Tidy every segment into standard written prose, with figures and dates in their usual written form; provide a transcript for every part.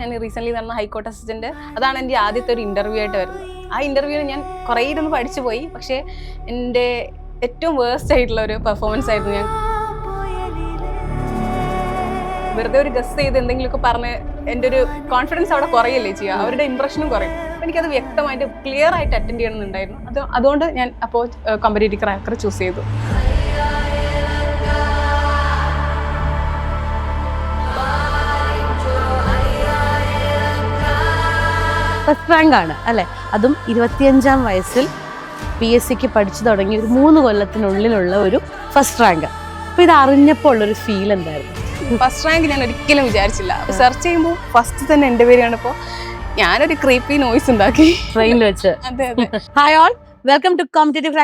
ഞാൻ റീസെന്റ് നടന്ന high court assistant അതാണ് എൻ്റെ ആദ്യത്തെ ഒരു ഇന്റർവ്യൂ ആയിട്ട് വരുന്നത്. ആ ഇന്റർവ്യൂവിന് ഞാൻ കുറേ ഇരുന്ന് പഠിച്ചു പോയി. പക്ഷേ എൻ്റെ ഏറ്റവും വേഴ്സ്റ്റ് ആയിട്ടുള്ള ഒരു പെർഫോമൻസ് ആയിരുന്നു. ഞാൻ വെറുതെ ഒരു ഗസ് ചെയ്ത് എന്തെങ്കിലുമൊക്കെ പറഞ്ഞ് എൻ്റെ ഒരു കോൺഫിഡൻസ് അവിടെ കുറയല്ലേ ചെയ്യുക, അവരുടെ ഇംപ്രഷനും കുറയും. അപ്പോൾ എനിക്കത് വ്യക്തമായിട്ട് ക്ലിയർ ആയിട്ട് അറ്റൻഡ് ചെയ്യണമെന്നുണ്ടായിരുന്നു. അതുകൊണ്ട് ഞാൻ അപ്പോൾ കോമ്പറ്റേറ്റീവ് ക്രാക്കർ ചൂസ് ചെയ്തു. ഫസ്റ്റ് റാങ്ക് ആണ് അല്ലേ, അതും 25-ാം വയസ്സിൽ PSCക്ക് പഠിച്ചു തുടങ്ങി ഒരു 3 കൊല്ലത്തിനുള്ളിലുള്ള ഒരു ഫസ്റ്റ് റാങ്ക്. അപ്പോൾ ഇത് അറിഞ്ഞപ്പോൾ ഉള്ളൊരു ഫീൽ എന്തായിരുന്നു? ഫസ്റ്റ് റാങ്ക് ഞാൻ ഒരിക്കലും വിചാരിച്ചില്ല. സെർച്ച് ചെയ്യുമ്പോൾ ഫസ്റ്റ് തന്നെ എൻ്റെ പേര് കണ്ടപ്പോൾ ഞാനൊരു ക്രീപ്പി നോയ്സ് ഉണ്ടാക്കി ട്രെയിനിൽ വെച്ച്. അതെ അതെ. Hi all, welcome to competitive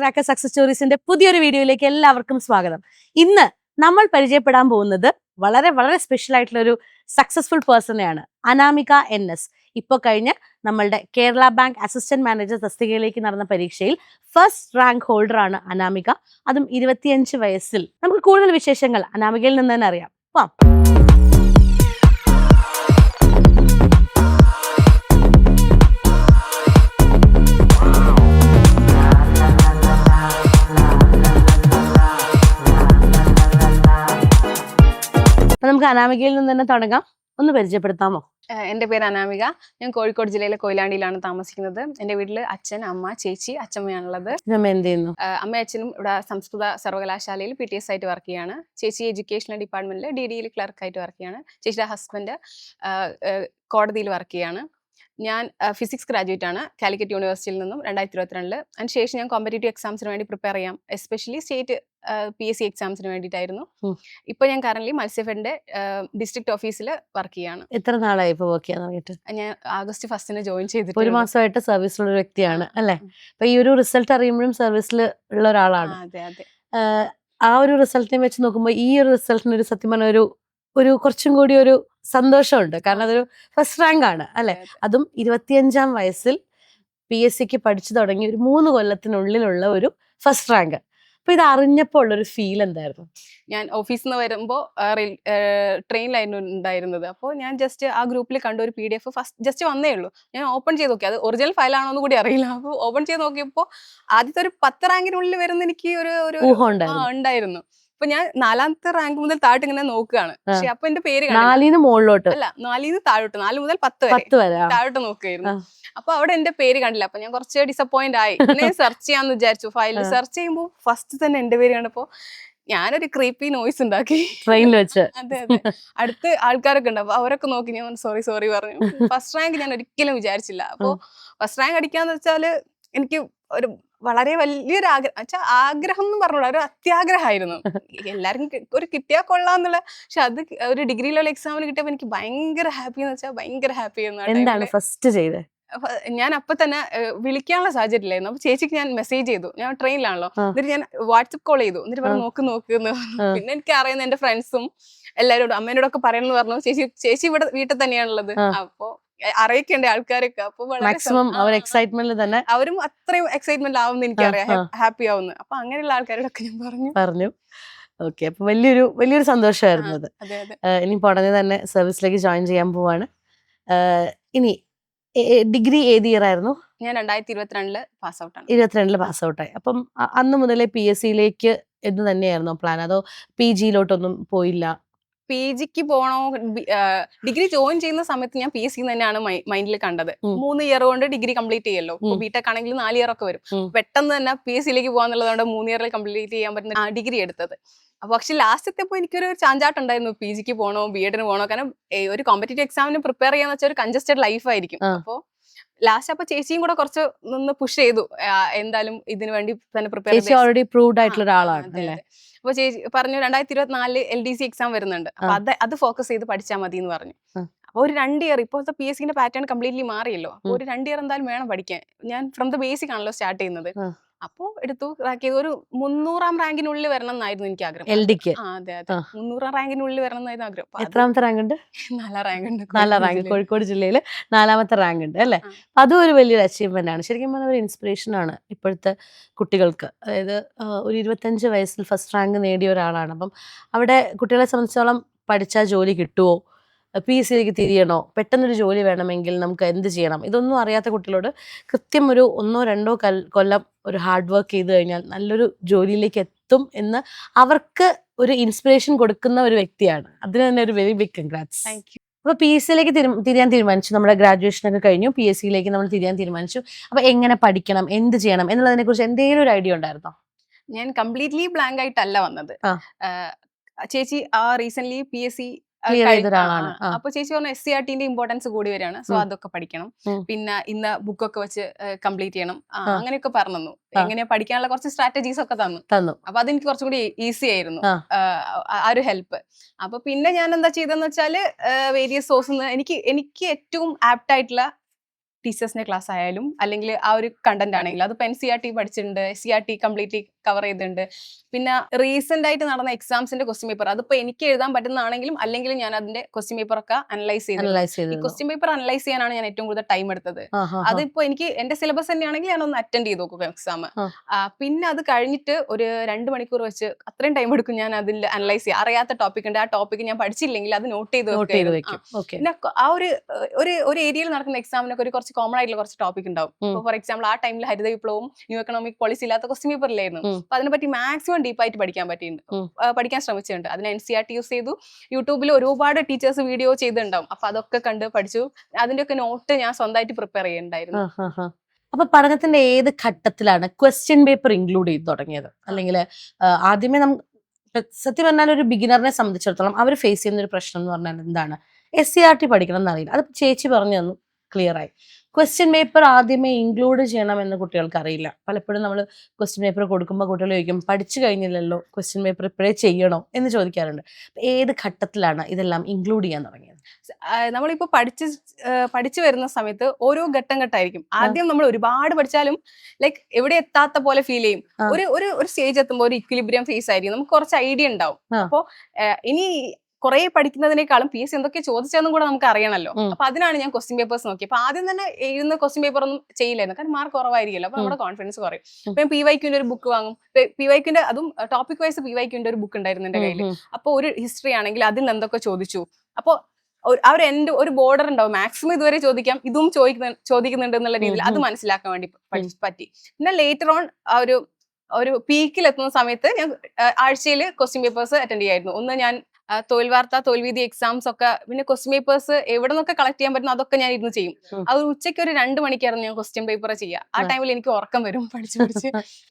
cracker success സ്റ്റോറീസിന്റെ പുതിയൊരു വീഡിയോയിലേക്ക് എല്ലാവർക്കും സ്വാഗതം. ഇന്ന് നമ്മൾ പരിചയപ്പെടാൻ പോകുന്നത് വളരെ വളരെ സ്പെഷ്യൽ ആയിട്ടുള്ള ഒരു സക്സസ്ഫുൾ പേഴ്സണെയാണ്, അനാമിക NS. ഇപ്പോൾ കഴിഞ്ഞ നമ്മളുടെ കേരള ബാങ്ക് അസിസ്റ്റന്റ് മാനേജർ തസ്തികയിലേക്ക് നടന്ന പരീക്ഷയിൽ ഫസ്റ്റ് റാങ്ക് ഹോൾഡർ ആണ് അനാമിക, അതും 25 വയസ്സിൽ. നമുക്ക് കൂടുതൽ വിശേഷങ്ങൾ അനാമികയിൽ നിന്ന് തന്നെ അറിയാം. വാ. അപ്പൊ നമുക്ക് അനാമികയിൽ നിന്ന് തന്നെ തുടങ്ങാം. ഒന്ന് പരിചയപ്പെടുത്താമോ? എൻ്റെ പേര് അനാമിക. ഞാൻ കോഴിക്കോട് ജില്ലയിലെ കൊയിലാണ്ടിയിലാണ് താമസിക്കുന്നത്. എൻ്റെ വീട്ടിൽ അച്ഛൻ, അമ്മ, ചേച്ചി, അച്ഛമ്മയാണുള്ളത്. അമ്മ എന്ത് ചെയ്യുന്നു? അമ്മയും അച്ഛനും ഇവിടെ സംസ്കൃത സർവകലാശാലയിൽ PTS ആയിട്ട് വർക്ക് ചെയ്യാണ്. ചേച്ചി എഡ്യൂക്കേഷണൽ ഡിപ്പാർട്ട്മെന്റിൽ DDയിൽ ക്ലർക്കായിട്ട് വർക്ക് ചെയ്യാണ്. ചേച്ചിയുടെ ഹസ്ബൻഡ് കോടതിയിൽ വർക്ക് ചെയ്യാണ്. ഞാൻ ഫിസിക്സ് ഗ്രാജുവേറ്റ് ആണ് കാലിക്കറ്റ് യൂണിവേഴ്സിറ്റിയിൽ നിന്നും 2022. അതിനുശേഷം ഞാൻ കോമ്പറ്റേറ്റീവ് എക്സാംസിന് വേണ്ടി പ്രിപ്പയർ ചെയ്യാം, എസ്പെഷ്യലി സ്റ്റേറ്റ് PSC എക്സാംസിന് വേണ്ടിയിട്ടായിരുന്നു. ഇപ്പോൾ ഞാൻ കറന്റ് മത്സ്യഫെഡിന്റെ ഡിസ്ട്രിക്ട് ഓഫീസിൽ വർക്ക് ചെയ്യാണ്. എത്ര നാളായി ഇപ്പോൾ വർക്ക് ചെയ്യാൻ തുടങ്ങിയിട്ട്? ഞാൻ August 1 ജോയിൻ ചെയ്തിട്ട് 1 മാസമായിട്ട് സർവീസിലുള്ള ഒരു വ്യക്തിയാണ് അല്ലേ? അപ്പൊ ഈ ഒരു റിസൾട്ട് അറിയുമ്പോഴും സർവീസിൽ ഉള്ള ഒരാളാണ്. അതെ അതെ. ആ ഒരു റിസൾട്ടിനെ വെച്ച് നോക്കുമ്പോൾ ഈ ഒരു റിസൾട്ടിന് ഒരു സത്യം പറഞ്ഞ ഒരു കുറച്ചും കൂടി ഒരു സന്തോഷമുണ്ട്. കാരണം അതൊരു ഫസ്റ്റ് റാങ്ക് ആണ് അല്ലെ, അതും 25-ാം വയസ്സിൽ PSCക്ക് പഠിച്ചു തുടങ്ങി ഒരു 3 കൊല്ലത്തിനുള്ളിലുള്ള ഒരു ഫസ്റ്റ് റാങ്ക്. അപ്പൊ ഇത് അറിഞ്ഞപ്പോൾ ഉള്ളൊരു ഫീൽ എന്തായിരുന്നു? ഞാൻ ഓഫീസിൽ നിന്ന് വരുമ്പോൾ ട്രെയിനിലായിരുന്നു ഉണ്ടായിരുന്നത്. അപ്പോൾ ഞാൻ ജസ്റ്റ് ആ ഗ്രൂപ്പിൽ കണ്ട ഒരു PDF ഫസ്റ്റ് ജസ്റ്റ് വന്നേ ഉള്ളൂ. ഞാൻ ഓപ്പൺ ചെയ്ത് നോക്കി, അത് ഒറിജിനൽ ഫയലാണോ എന്ന് കൂടി അറിയില്ല. അപ്പോൾ ഓപ്പൺ ചെയ്ത് നോക്കിയപ്പോൾ ആദ്യത്തെ ഒരു 10 റാങ്കിനുള്ളിൽ വരുന്ന എനിക്ക് ഒരു ഊഹം ഉണ്ടായിരുന്നു. അപ്പൊ ഞാൻ 4ാമത്തെ റാങ്ക് മുതൽ താഴോട്ട് ഇങ്ങനെ നോക്കുകയാണ്. പക്ഷെ അപ്പൊ എന്റെ പേര് 4-ന്ന് മുകളിലോട്ട് അല്ല, 4-ന്ന് താഴോട്ട്, 4 മുതൽ 10 വരെ താഴോട്ട് നോക്കുകയായിരുന്നു. അപ്പൊ അവിടെ എന്റെ പേര് കണ്ടില്ല. അപ്പൊ ഞാൻ കുറച്ച് ഡിസപ്പോയിന്റ് ആയി. പിന്നെ സെർച്ച് ചെയ്യാന്ന് വിചാരിച്ചു. ഫയലിൽ സെർച്ച് ചെയ്യുമ്പോൾ ഫസ്റ്റ് തന്നെ എന്റെ പേര് കണ്ടപ്പോ ഞാനൊരു ക്രീപ്പി നോയ്സ് ഉണ്ടാക്കി ട്രെയിനിൽ വെച്ച്. അതെ അതെ. അടുത്ത് ആൾക്കാരൊക്കെ ഉണ്ട്. അപ്പൊ അവരൊക്കെ നോക്കി ഞാൻ സോറി പറഞ്ഞു. ഫസ്റ്റ് റാങ്ക് ഞാൻ ഒരിക്കലും വിചാരിച്ചില്ല. അപ്പൊ ഫസ്റ്റ് റാങ്ക് അടിക്കാന്ന് വെച്ചാല് എനിക്ക് ഒരു വളരെ വലിയൊരു ആഗ്രഹം എന്ന് പറഞ്ഞോളൂ, ഒരു അത്യാഗ്രഹമായിരുന്നു. എല്ലാവർക്കും ഒരു കിട്ടിയാൽ കൊള്ളാന്നുള്ള. പക്ഷെ അത് ഒരു ഡിഗ്രി ലെവൽ എക്സാമിന് കിട്ടിയപ്പോൾ എനിക്ക് ഭയങ്കര ഹാപ്പി എന്ന് വെച്ചാൽ ഭയങ്കര ഹാപ്പി ആയിരുന്നു. എന്താണ് ഫസ്റ്റ് ചെയ്തത്? ഞാൻ അപ്പൊ തന്നെ വിളിക്കാനുള്ള സാഹചര്യം ഇല്ലായിരുന്നു. അപ്പൊ ചേച്ചിക്ക് ഞാൻ മെസ്സേജ് ചെയ്തു. ഞാൻ ട്രെയിനിലാണല്ലോ, എന്നിട്ട് ഞാൻ വാട്സപ്പ് കോൾ ചെയ്തു. എന്നിട്ട് പറഞ്ഞു നോക്ക് എന്ന് പറഞ്ഞു. പിന്നെ എനിക്ക് അറിയുന്ന എന്റെ ഫ്രണ്ട്സും എല്ലാവരോടും അമ്മേനോടൊക്കെ പറയണമെന്ന് പറഞ്ഞു. ചേച്ചി ഇവിടെ വീട്ടിൽ തന്നെയാണുള്ളത്. അപ്പൊ അറിയിക്കേണ്ട ആൾക്കാരൊക്കെ. അപ്പൊ മാക്സിമം എക്സൈറ്റ്മെന്റ് തന്നെ അവരും അത്രയും എക്സൈറ്റ്മെന്റ് ആവുന്ന എനിക്കറിയാം, ഹാപ്പി ആവുന്നു. അപ്പൊ അങ്ങനെയുള്ള ആൾക്കാരോടൊക്കെ ഞാൻ പറഞ്ഞു. ഓക്കെ, അപ്പൊ വലിയൊരു സന്തോഷമായിരുന്നു അത്. ഇനി ഉടനെ തന്നെ സർവീസിലേക്ക് ജോയിൻ ചെയ്യാൻ പോവാണ്. ഇനി ഡിഗ്രി ഏത് ഇയർ ആയിരുന്നു? ഞാൻ 2022 പാസ് ഔട്ട് ആണ്. 22 പാസ് ഔട്ടായി. അപ്പം അന്ന് മുതലേ PSCയിലേക്ക് എന്ന് തന്നെയായിരുന്നോ പ്ലാൻ, അതോ PGയിലോട്ടൊന്നും പോയില്ല? PGക്ക് പോണോ, ഡിഗ്രി ജോയിൻ ചെയ്യുന്ന സമയത്ത് ഞാൻ PSC തന്നെയാണ് മൈൻഡിൽ കണ്ടത്. 3 ഇയർ കൊണ്ട് ഡിഗ്രി കംപ്ലീറ്റ് ചെയ്യല്ലോ. ഇപ്പൊ ബിടെക് ആണെങ്കിൽ 4 ഇയർ ഒക്കെ വരും. പെട്ടെന്ന് തന്നെ PSCയിലേക്ക് പോകാന്നുള്ളതുകൊണ്ട് 3 ഇയറിൽ കംപ്ലീറ്റ് ചെയ്യാൻ പറ്റുന്ന ഡിഗ്രി എടുത്തത്. അപ്പൊ പക്ഷെ ലാസ്റ്റ് എത്തിയപ്പോ എനിക്കൊരു ചാഞ്ചാട്ടം ഉണ്ടായിരുന്നു, PGക്ക് പോകണോ BEdന് പോകണോ. കാരണം ഒരു കോമ്പറ്റേറ്റീവ് എക്സാമിന് പ്രിപ്പയർ ചെയ്യാന്ന് വെച്ചാൽ ഒരു കൺജസ്റ്റഡ് ലൈഫ് ആയിരിക്കും. അപ്പൊ ലാസ്റ്റ് അപ്പൊ ചേച്ചിയും കൂടെ കുറച്ച് നിന്ന് പുഷ് ചെയ്തു, എന്തായാലും ഇതിനു വേണ്ടി തന്നെ പ്രിപ്പയർ ചെയ്തു. ഓൾറെഡി പ്രൂവ്ഡ് ആയിട്ടുള്ള ഒരാളാണ്. അപ്പൊ ചേച്ചി പറഞ്ഞു 2024 LDC എക്സാം വരുന്നുണ്ട്, അപ്പൊ അത് ഫോക്കസ് ചെയ്ത് പഠിച്ചാൽ മതി എന്ന് പറഞ്ഞു. അപ്പൊ ഒരു 2 ഇയർ, ഇപ്പോഴത്തെ PSCന്റെ പാറ്റേൺ കംപ്ലീറ്റ്ലി മാറിയല്ലോ. അപ്പൊ ഒരു 2 ഇയർ എന്തായാലും വേണം പഠിക്കാൻ. ഞാൻ ഫ്രം ദ ബേസിക് ആണല്ലോ സ്റ്റാർട്ട് ചെയ്യുന്നത്. അപ്പൊ എടുത്തു ക്രാക്ക് ചെയ്ത് ഒരു 300-ാം റാങ്കിനുള്ളിൽ വരണം എന്നായിരുന്നു എനിക്ക് ആഗ്രഹം. LDക്ക്? അതെ അതെ, 300-ാം റാങ്കിനുള്ളിൽ വരണം എന്നായിരുന്നു ആഗ്രഹം. എത്രാമത്തെ റാങ്ക് ഉണ്ട്? 4 റാങ്ക് ഉണ്ട്. 4 റാങ്ക്, കോഴിക്കോട് ജില്ലയിൽ 4ാമത്തെ റാങ്ക് ഉണ്ട് അല്ലെ? അതും ഒരു വലിയൊരു അച്ചീവ്മെന്റ് ആണ്. ശരിക്കും പറഞ്ഞാൽ ഒരു ഇൻസ്പിറേഷൻ ആണ് ഇപ്പോഴത്തെ കുട്ടികൾക്ക്. അതായത് ഒരു 25 വയസ്സിൽ ഫസ്റ്റ് റാങ്ക് നേടിയ ഒരാളാണ്. അപ്പം അവിടെ കുട്ടികളെ സംബന്ധിച്ചോളം പഠിച്ചാൽ ജോലി കിട്ടുമോ, PSC തിരിയണോ, പെട്ടെന്നൊരു ജോലി വേണമെങ്കിൽ നമുക്ക് എന്ത് ചെയ്യണം, ഇതൊന്നും അറിയാത്ത കുട്ടികളോട് കൃത്യം ഒരു 1-2 കൊല്ലം ഒരു ഹാർഡ് വർക്ക് ചെയ്ത് കഴിഞ്ഞാൽ നല്ലൊരു ജോലിയിലേക്ക് എത്തും എന്ന് അവർക്ക് ഒരു ഇൻസ്പിറേഷൻ കൊടുക്കുന്ന ഒരു വ്യക്തിയാണ്. അതിന് തന്നെ ഒരു very big congrats. Thank you. അപ്പൊ PSC തിരിയാൻ തീരുമാനിച്ചു, നമ്മുടെ ഗ്രാജുവേഷൻ ഒക്കെ കഴിഞ്ഞു, PSC നമ്മൾ തിരിയാൻ തീരുമാനിച്ചു. അപ്പൊ എങ്ങനെ പഠിക്കണം, എന്ത് ചെയ്യണം എന്നുള്ളതിനെ കുറിച്ച് എന്തെങ്കിലും ഒരു ഐഡിയ ഉണ്ടായിരുന്നോ? ഞാൻ കംപ്ലീറ്റ്ലി ബ്ലാങ്ക് ആയിട്ടല്ല വന്നത്. ചേച്ചി റീസെന്റ് PSC ക്ലിയർ ചെയ്ത ഒരാളാണ്. അപ്പൊ ചേച്ചി പറഞ്ഞു SCRT ഇമ്പോർട്ടൻസ് കൂടി വരികയാണ്, സോ അതൊക്കെ പഠിക്കണം, പിന്നെ ഇന്ന് ബുക്കൊക്കെ വെച്ച് കംപ്ലീറ്റ് ചെയ്യണം, അങ്ങനെയൊക്കെ പറഞ്ഞു. എങ്ങനെയാ പഠിക്കാനുള്ള കുറച്ച് സ്ട്രാറ്റജീസ് ഒക്കെ തന്നു. അപ്പൊ അതെനിക്ക് കുറച്ചും കൂടി ഈസി ആയിരുന്നു ആ ഒരു ഹെൽപ്പ്. അപ്പൊ പിന്നെ ഞാൻ എന്താ ചെയ്തെന്ന് വെച്ചാല് വേരിയസ് സോഴ്സ് എനിക്ക് ഏറ്റവും ആപ്റ്റ് ആയിട്ടുള്ള ടീച്ചേഴ്സിന്റെ ക്ലാസ് ആയാലും അല്ലെങ്കിൽ ആ ഒരു കണ്ടന്റ് ആണെങ്കിലും അതിപ്പോ NCERT പഠിച്ചിട്ടുണ്ട്, SCRT കംപ്ലീറ്റ്ലി കവർ ചെയ്തിട്ടുണ്ട്. പിന്നെ റീസെന്റ് ആയിട്ട് നടന്ന എക്സാംസിന്റെ ക്വസ്റ്റ്യൻ പേപ്പർ അതിപ്പോ എനിക്ക് എഴുതാൻ പറ്റുന്നതാണെങ്കിലും അല്ലെങ്കിലും ഞാൻ അതിന്റെ ക്വസ്റ്റ്യൻ പേപ്പർ ഒക്കെ അനലൈസ് ചെയ്തു. ഈ ക്വസ്റ്റ്യൻ പേപ്പർ അനലൈസ് ചെയ്യാനാണ് ഞാൻ ഏറ്റവും കൂടുതൽ ടൈം എടുത്തത്. അതിപ്പോ എനിക്ക് എന്റെ സിലബസ് തന്നെയാണെങ്കിൽ ഞാൻ ഒന്ന് അറ്റൻഡ് ചെയ്ത് നോക്കും എക്സാം. പിന്നെ അത് കഴിഞ്ഞിട്ട് ഒരു 2 മണിക്കൂർ വെച്ച് അത്രയും ടൈം എടുക്കും ഞാൻ അതിൽ അനലൈസ് ചെയ്യാം. അറിയാത്ത ടോപ്പിക് ഉണ്ട്, ആ ടോപ്പിക് ഞാൻ പഠിച്ചില്ലെങ്കിൽ അത് നോട്ട് ചെയ്ത് വെക്കും. പിന്നെ ആ ഒരു ഏരിയയിൽ നടക്കുന്ന എക്സാമിനൊക്കെ ഒരു കുറച്ച് കോമൺ ആയിട്ടുള്ള കുറച്ച് ടോപ്പിക് ഉണ്ടാവും. ഫോർ എക്സാമ്പിൾ ആ ടൈമിൽ ഹരിത വിപ്ലവവും ന്യൂ എക്കണോമിക് പോളിസി ഇല്ലാത്ത ക്വസ്റ്റ്യൻ പേപ്പർ ഇല്ലായിരുന്നു. അപ്പൊ അതിനെപ്പറ്റി മാക്സിമം ഡീപ്പായിട്ട് പഠിക്കാൻ ശ്രമിച്ചിട്ടുണ്ട്. അതിന് NCERT യൂസ് ചെയ്തു. യൂട്യൂബിൽ ഒരുപാട് ടീച്ചേഴ്സ് വീഡിയോ ചെയ്തിട്ടുണ്ടാവും. അപ്പൊ അതൊക്കെ കണ്ട് പഠിച്ചു. അതിന്റെ ഒക്കെ നോട്ട് ഞാൻ സ്വന്തമായിട്ട് പ്രിപ്പയർ ചെയ്യുന്നുണ്ടായിരുന്നു. അപ്പൊ പഠനത്തിന്റെ ഏത് ഘട്ടത്തിലാണ് ക്വസ്റ്റ്യൻ പേപ്പർ ഇൻക്ലൂഡ് ചെയ്ത് തുടങ്ങിയത്? അല്ലെങ്കിൽ ആദ്യമേ സത്യം പറഞ്ഞാൽ ഒരു ബിഗിനറിനെ സംബന്ധിച്ചിടത്തോളം അവർ ഫേസ് ചെയ്യുന്ന ഒരു പ്രശ്നം എന്ന് പറഞ്ഞാൽ എന്താണ്, SCRT പഠിക്കണം എന്നറിയില്ല. അത് ചേച്ചി പറഞ്ഞു തന്നു, ക്ലിയർ ആയി. ക്വസ്റ്റ്യൻ പേപ്പർ ആദ്യമേ ഇൻക്ലൂഡ് ചെയ്യണമെന്ന് കുട്ടികൾക്ക് അറിയില്ല. പലപ്പോഴും നമ്മൾ ക്വസ്റ്റ്യൻ പേപ്പർ കൊടുക്കുമ്പോൾ കുട്ടികൾ ചോദിക്കും, പഠിച്ചു കഴിഞ്ഞില്ലല്ലോ, ക്വസ്റ്റ്യൻ പേപ്പർ ഇപ്പോഴേ ചെയ്യണോ എന്ന് ചോദിക്കാറുണ്ട്. ഏത് ഘട്ടത്തിലാണ് ഇതെല്ലാം ഇൻക്ലൂഡ് ചെയ്യാൻ തുടങ്ങിയത്? നമ്മളിപ്പോ പഠിച്ചു വരുന്ന സമയത്ത് ഓരോ ഘട്ടമായിരിക്കും. ആദ്യം നമ്മൾ ഒരുപാട് പഠിച്ചാലും ലൈക്ക് എവിടെ എത്താത്ത പോലെ ഫീൽ ചെയ്യും. ഒരു സ്റ്റേജ് എത്തുമ്പോൾ ഒരു ഇക്വിലിബ്രിയം ഫേസ് ആയിരിക്കും, നമുക്ക് കുറച്ച് ഐഡിയ ഉണ്ടാവും. അപ്പോ ഇനി കുറെ പഠിക്കുന്നതിനേക്കാളും PSC എന്തൊക്കെ ചോദിച്ചതെന്നും കൂടെ നമുക്ക് അറിയണമല്ലോ. അപ്പൊ അതിനാണ് ഞാൻ ക്വസ്റ്റ്യൻ പേപ്പേഴ്സ് നോക്കി. അപ്പൊ ആദ്യം തന്നെ എഴുതുന്ന ക്വസ്റ്റ്യൻ പേപ്പർ ഒന്നും ചെയ്യില്ലായിരുന്നു, കാരണം മാർക്ക് കുറവായിരിക്കുമല്ലോ. അപ്പൊ നമ്മുടെ കോൺഫിഡൻസ് കുറയും. അപ്പൊ ഞാൻ PYQന്റെ ഒരു ബുക്ക് വാങ്ങും. PYQന്റെ അതും ടോപ്പിക് വൈസ് PYQന്റെ ഒരു ബുക്ക് ഉണ്ടായിരുന്നു എന്റെ കയ്യിൽ. അപ്പൊ ഒരു ഹിസ്റ്ററി ആണെങ്കിൽ അതിൽ എന്തൊക്കെ ചോദിച്ചു, അപ്പൊ ഒരു ബോർഡർ ഉണ്ടാവും, മാക്സിമം ഇതുവരെ ചോദിക്കാം, ഇതും ചോദിക്കുന്നുണ്ട് എന്നുള്ള രീതിയിൽ അത് മനസ്സിലാക്കാൻ വേണ്ടി പറ്റി. പിന്നെ ലേറ്റർ ഓൺ ഒരു പീക്കിൽ എത്തുന്ന സമയത്ത് ഞാൻ ആഴ്ചയിൽ ക്വസ്റ്റ്യൻ പേപ്പേഴ്സ് അറ്റൻഡ് ചെയ്യായിരുന്നു. ഒന്ന് ഞാൻ തൊഴിൽ വാർത്ത, തോൽവീതി എക്സാംസ് ഒക്കെ, പിന്നെ ക്വസ്റ്റ്യൻ പേപ്പേഴ്സ് എവിടെ നിന്നൊക്കെ കളക്ട് ചെയ്യാൻ പറ്റുന്ന അതൊക്കെ ഞാൻ ഇരുന്ന് ചെയ്യും. അത് ഉച്ചയ്ക്ക് ഒരു 2 മണിക്കായിരുന്നു ഞാൻ ക്വസ്റ്റ്യൻ പേപ്പർ ചെയ്യുക. ആ ടൈമിൽ എനിക്ക് ഉറക്കം വരും പഠിച്ച്.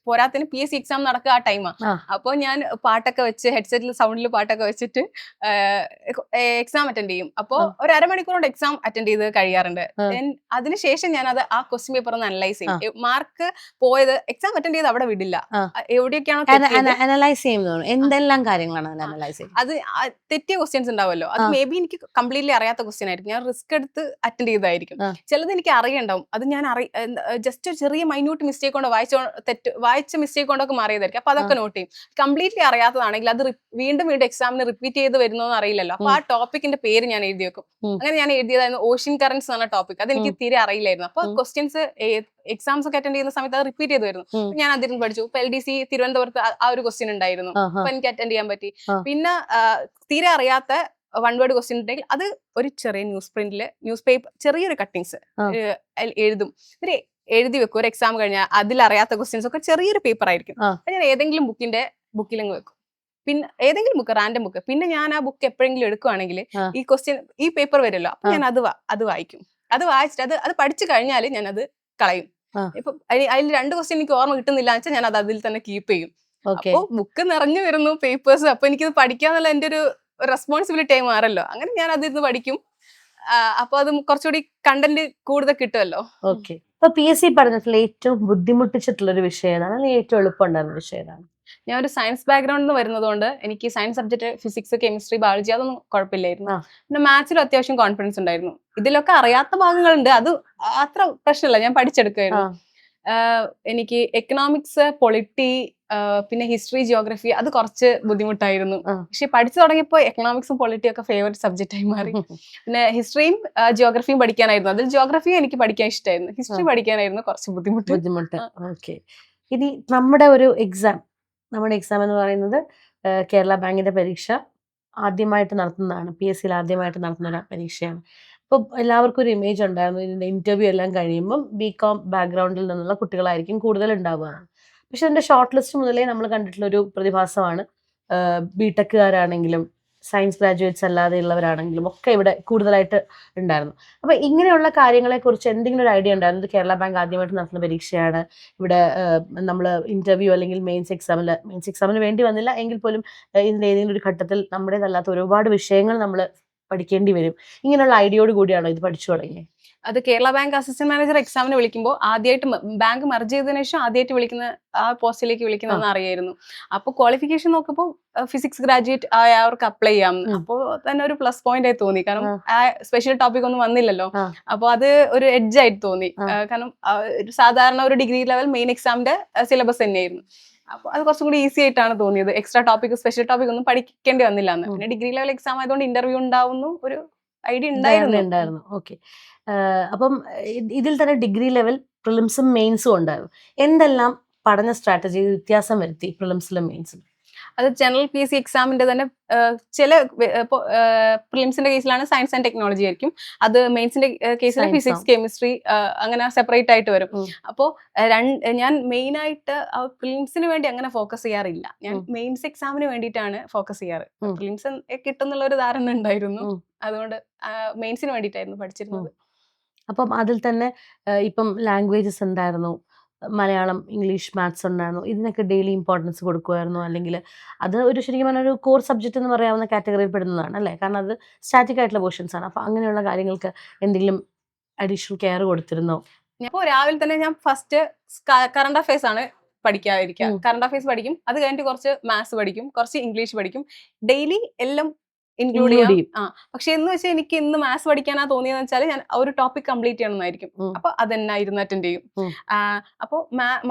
പോരാത്തിന് PSC എക്സാം നടക്കുക ആ ടൈമാണ്. അപ്പോൾ ഞാൻ പാട്ടൊക്കെ വെച്ച് ഹെഡ്സെറ്റിൽ സൗണ്ടിൽ പാട്ടൊക്കെ വെച്ചിട്ട് എക്സാം അറ്റൻഡ് ചെയ്യും. അപ്പോൾ ഒരു 1/2 മണിക്കൂർ കൊണ്ട് എക്സാം അറ്റൻഡ് ചെയ്ത് കഴിയാറുണ്ട്. അതിനുശേഷം ഞാൻ ആ ക്വസ്റ്റ്യൻ പേപ്പർ ഒന്ന് അനലൈസ് ചെയ്യും. മാർക്ക് പോയത് എക്സാം അറ്റൻഡ് ചെയ്ത് അവിടെ വിടില്ല, എവിടെയൊക്കെയാണോ അനലൈസ് ചെയ്യുന്നത്, എന്തെല്ലാം കാര്യങ്ങളാണ് അനലൈസ് ചെയ്യുന്നത്. അത് തെറ്റിയ ക്വസ്റ്റ്യൻസ് ഉണ്ടാവുമല്ലോ, അത് മേ ബി എനിക്ക് കംപ്ലീറ്റ്ലി അറിയാത്ത ക്വസ്റ്റ്യൻ ആയിരിക്കും, ഞാൻ റിസ്ക് എടുത്ത് അറ്റൻഡ് ചെയ്തതായിരിക്കും. ചിലത് എനിക്ക് അറിയണ്ടാവും, അത് ഞാൻ ജസ്റ്റ് ഒരു ചെറിയ മൈന്യൂട്ട് മിസ്റ്റേക്ക് കൊണ്ടോ വായിച്ച മിസ്റ്റേക്ക് കൊണ്ടൊക്കെ മാറിയതായിരിക്കും. അപ്പൊ അതൊക്കെ നോട്ട് ചെയ്യും. കംപ്ലീറ്റ്ലി അറിയാത്തതാണെങ്കിൽ അത് വീണ്ടും എക്സാമിന് റിപ്പീറ്റ് ചെയ്ത് വരുന്നോന്ന് അറിയില്ലല്ലോ. അപ്പൊ ആ ടോപ്പിക്കിന്റെ പേര് ഞാൻ എഴുതി വെക്കും. അങ്ങനെ ഞാൻ എഴുതിയതായിരുന്നു ഓഷ്യൻ കറന്റ്സ് എന്ന ടോപ്പിക്. അതെനിക്ക് തീരെ അറിയില്ലായിരുന്നു. അപ്പൊ ക്വസ്റ്റ്യൻസ് എക്സാംസ് ഒക്കെ അറ്റൻഡ് ചെയ്യുന്ന സമയത്ത് അത് റിപ്പീറ്റ് ചെയ്ത് വരുന്നു. ഞാൻ അതിരുന്ന് പഠിച്ചു. ഇപ്പൊ LDC തിരുവനന്തപുരത്ത് ആ ഒരു ക്വസ്റ്റ്യൻ ഉണ്ടായിരുന്നു, അപ്പൊ എനിക്ക് അറ്റൻഡ് ചെയ്യാൻ പറ്റി. പിന്നെ തീരെ അറിയാത്ത 1 വേർഡ് ക്വസ്റ്റ്യൻ ഉണ്ടെങ്കിൽ അത് ഒരു ചെറിയ ന്യൂസ് പേപ്പർ ചെറിയൊരു കട്ടിങ്സ് എഴുതും, എഴുതി വെക്കും. ഒരു എക്സാം കഴിഞ്ഞാൽ അതിൽ അറിയാത്ത ക്വസ്റ്റ്യൻസ് ഒക്കെ ചെറിയൊരു പേപ്പർ ആയിരിക്കും. അപ്പൊ ഞാൻ ഏതെങ്കിലും ബുക്കിലങ്ങ് വെക്കും. പിന്നെ ഏതെങ്കിലും ബുക്ക്, റാൻഡം ബുക്ക്. പിന്നെ ഞാൻ ആ ബുക്ക് എപ്പോഴെങ്കിലും എടുക്കുവാണെങ്കിൽ ഈ പേപ്പർ വരുമല്ലോ, അപ്പൊ ഞാൻ അത് വായിക്കും. അത് വായിച്ചിട്ട് അത് പഠിച്ചു കഴിഞ്ഞാൽ ഞാൻ അത് കളയും. ഇപ്പൊ അതിൽ 2 ക്വസ്റ്റ്യൻ എനിക്ക് ഓർമ്മ കിട്ടുന്നില്ല എന്ന് വെച്ചാൽ ഞാൻ അത് അതിൽ തന്നെ കീപ്പ് ചെയ്യും. അപ്പൊ ബുക്ക് നിറഞ്ഞു വരുന്നു പേപ്പേഴ്സ്, അപ്പൊ എനിക്കത് പഠിക്കാന്നുള്ള എന്റെ ഒരു റെസ്പോൺസിബിലിറ്റി ആയി മാറല്ലോ. അങ്ങനെ ഞാൻ അതിൽ പഠിക്കും. അപ്പൊ അത് കുറച്ചുകൂടി കണ്ടന്റ് കൂടുതൽ കിട്ടുമല്ലോ. ഓക്കെ. അപ്പൊ PSC പഠനത്തിൽ ഏറ്റവും ബുദ്ധിമുട്ടിച്ചിട്ടുള്ള ഒരു വിഷയം ഏതാണ്, അല്ലെങ്കിൽ ഏറ്റവും എളുപ്പമുണ്ടായിരുന്ന വിഷയം ഏതാണ്? ഞാൻ ഒരു സയൻസ് ബാക്ക്ഗ്രൗണ്ടിൽ നിന്ന് വരുന്നതുകൊണ്ട് എനിക്ക് science subject physics, chemistry, biology അതൊന്നും കുഴപ്പമില്ലായിരുന്നു. പിന്നെ മാത്സിലും അത്യാവശ്യം കോൺഫിഡൻസ് ഉണ്ടായിരുന്നു. ഇതിലൊക്കെ അറിയാത്ത ഭാഗങ്ങളുണ്ട്, അത് അത്ര പ്രശ്നമില്ല, ഞാൻ പഠിച്ചെടുക്കുമായിരുന്നു. എനിക്ക് എക്കണോമിക്സ്, പൊളിറ്റി, പിന്നെ ഹിസ്റ്ററി, ജിയോഗ്രഫി അത് കുറച്ച് ബുദ്ധിമുട്ടായിരുന്നു. പക്ഷെ പഠിച്ചു തുടങ്ങിയപ്പോൾ എക്കണോമിക്സും പൊളിറ്റിയും ഒക്കെ ഫേവറേറ്റ് സബ്ജക്റ്റ് ആയി മാറി. പിന്നെ ഹിസ്റ്ററിയും ജിയോഗ്രഫിയും പഠിക്കാനായിരുന്നു. അതിൽ ജിയോഗ്രഫിയും എനിക്ക് പഠിക്കാൻ ഇഷ്ടമായിരുന്നു. ഹിസ്റ്ററി പഠിക്കാനായിരുന്നു കുറച്ച് ബുദ്ധിമുട്ട്. ഓക്കെ. ഇനി നമ്മുടെ എക്സാം എന്ന് പറയുന്നത് കേരള ബാങ്കിന്റെ പരീക്ഷ ആദ്യമായിട്ട് നടത്തുന്നതാണ്, PSC ആദ്യമായിട്ട് നടത്തുന്ന ഒരു പരീക്ഷയാണ്. അപ്പോൾ എല്ലാവർക്കും ഒരു ഇമേജ് ഉണ്ടായിരുന്നു, ഇതിൻ്റെ ഇൻ്റർവ്യൂ എല്ലാം കഴിയുമ്പം BCom ബാക്ക്ഗ്രൗണ്ടിൽ നിന്നുള്ള കുട്ടികളായിരിക്കും കൂടുതൽ ഉണ്ടാവുക. പക്ഷെ അതിൻ്റെ ഷോർട്ട് ലിസ്റ്റ് മുതലേ നമ്മൾ കണ്ടിട്ടുള്ളൊരു പ്രതിഭാസമാണ് ബിടെക്കുകാരാണെങ്കിലും സയൻസ് ഗ്രാജുവേറ്റ്സ് അല്ലാതെയുള്ളവരാണെങ്കിലും ഒക്കെ ഇവിടെ കൂടുതലായിട്ട് ഉണ്ടായിരുന്നു. അപ്പോൾ ഇങ്ങനെയുള്ള കാര്യങ്ങളെക്കുറിച്ച് എന്തെങ്കിലും ഒരു ഐഡിയ ഉണ്ടായിരുന്നു? ഇത് കേരള ബാങ്ക് ആദ്യമായിട്ട് നടത്തുന്ന പരീക്ഷയാണ്, ഇവിടെ നമ്മൾ ഇൻ്റർവ്യൂ അല്ലെങ്കിൽ മെയിൻസ് എക്സാമിന് വേണ്ടി വന്നില്ല എങ്കിൽ പോലും ഇതിൻ്റെ ഏതെങ്കിലും ഒരു ഘട്ടത്തിൽ നമ്മുടേതല്ലാത്ത ഒരുപാട് വിഷയങ്ങൾ നമ്മൾ പഠിക്കേണ്ടി വരും. ഇങ്ങനെയുള്ള ഐഡിയയോട് കൂടിയാണോ ഇത് പഠിച്ചു തുടങ്ങിയത്? അത് കേരള ബാങ്ക് അസിസ്റ്റന്റ് മാനേജർ എക്സാമിന് വിളിക്കുമ്പോൾ ആദ്യമായിട്ട് ബാങ്ക് മെർജ് ചെയ്തതിനു ശേഷം ആദ്യമായിട്ട് വിളിക്കുന്ന ആ പോസ്റ്റിലേക്ക് വിളിക്കുന്നതെന്ന് അറിയായിരുന്നു. അപ്പോൾ ക്വാളിഫിക്കേഷൻ നോക്കുമ്പോൾ ഫിസിക്സ് ഗ്രാജുവേറ്റ് ആയവർക്ക് അപ്ലൈ ചെയ്യാം. അപ്പോൾ തന്നെ ഒരു പ്ലസ് പോയിന്റ് ആയി തോന്നി, കാരണം ആ സ്പെഷ്യൽ ടോപ്പിക് ഒന്നും വന്നില്ലല്ലോ. അപ്പോൾ അത് ഒരു എഡ്ജ് ആയിട്ട് തോന്നി, കാരണം സാധാരണ ഒരു ഡിഗ്രി ലെവൽ മെയിൻ എക്സാമിന്റെ സിലബസ് തന്നെയായിരുന്നു. അപ്പോൾ അത് കുറച്ചും കൂടി ഈസി ആയിട്ടാണ് തോന്നിയത്. എക്സ്ട്രാ ടോപ്പിക് സ്പെഷ്യൽ ടോപ്പിക് ഒന്നും പഠിക്കേണ്ടി വന്നില്ല എന്ന്. പിന്നെ ഡിഗ്രി ലെവൽ എക്സാം ആയതുകൊണ്ട് ഇന്റർവ്യൂ ഉണ്ടാവുന്നു ഒരു ഐഡിയ ഉണ്ടായിരുന്നു. ഓക്കെ. അപ്പം ഇതിൽ തന്നെ ഡിഗ്രി ലെവൽ പ്രിലിംസും മെയിൻസും ഉണ്ടായിരുന്നു. എന്തെല്ലാം പഠന സ്ട്രാറ്റജി വ്യത്യാസം വരുത്തി പ്രിലിംസിലും മെയിൻസിലും? അത് ജനറൽ PSC എക്സാമിന്റെ തന്നെ ചില പ്രിലിംസിന്റെ കേസിലാണ് സയൻസ് ആൻഡ് ടെക്നോളജി ആയിരിക്കും, അത് മെയിൻസിന്റെ കേസിൽ ഫിസിക്സ് കെമിസ്ട്രി അങ്ങനെ സെപ്പറേറ്റ് ആയിട്ട് വരും. അപ്പോൾ ഞാൻ മെയിൻ ആയിട്ട് പ്രിലിംസിന് വേണ്ടി അങ്ങനെ ഫോക്കസ് ചെയ്യാറില്ല, ഞാൻ മെയിൻസ് എക്സാമിന് വേണ്ടിയിട്ടാണ് ഫോക്കസ് ചെയ്യാറ്. പ്രിലിംസ് കിട്ടുന്നുള്ള ഒരു ധാരണ ഉണ്ടായിരുന്നു, അതുകൊണ്ട് മെയിൻസിന് വേണ്ടിയിട്ടായിരുന്നു പഠിച്ചിരുന്നത്. അപ്പം അതിൽ തന്നെ ഇപ്പം ലാംഗ്വേജസ് എന്തായിരുന്നു? മലയാളം, ഇംഗ്ലീഷ്, മാത്സ് ഉണ്ടായിരുന്നു. ഇതിനൊക്കെ ഡെയിലി ഇമ്പോർട്ടൻസ് കൊടുക്കുമായിരുന്നു, അല്ലെങ്കിൽ അത് ഒരു ശരിക്കും പറഞ്ഞാൽ ഒരു കോർ സബ്ജക്റ്റ് എന്ന് പറയാവുന്ന കാറ്റഗറിയിൽ പെടുന്നതാണ് അല്ലേ? കാരണം അത് സ്റ്റാറ്റിക് ആയിട്ടുള്ള പോർഷൻസ് ആണ്. അപ്പോൾ അങ്ങനെയുള്ള കാര്യങ്ങൾക്ക് എന്തെങ്കിലും അഡീഷണൽ കെയർ കൊടുത്തിരുന്നോ? അപ്പോൾ രാവിലെ തന്നെ ഞാൻ ഫസ്റ്റ് കറണ്ട് അഫയേഴ്സ് ആണ് പഠിക്കാതിരിക്കുക. കറണ്ട് അഫയേഴ്സ് പഠിക്കും, അത് കഴിഞ്ഞിട്ട് കുറച്ച് മാത്സ് പഠിക്കും, കുറച്ച് ഇംഗ്ലീഷ് പഠിക്കും, ഡെയിലി എല്ലാം ഇൻക്ലൂഡ് ചെയ്യും. പക്ഷെ എന്ന് വെച്ചാൽ എനിക്ക് ഇന്ന് മാത്സ് പഠിക്കാനാ തോന്നിയെന്ന് വെച്ചാൽ ഞാൻ ഒരു ടോപ്പിക് കംപ്ലീറ്റ് ചെയ്യണമെന്നായിരിക്കും. അപ്പൊ അതെന്നെ ഇരുന്ന് അറ്റൻഡ് ചെയ്യും. അപ്പോൾ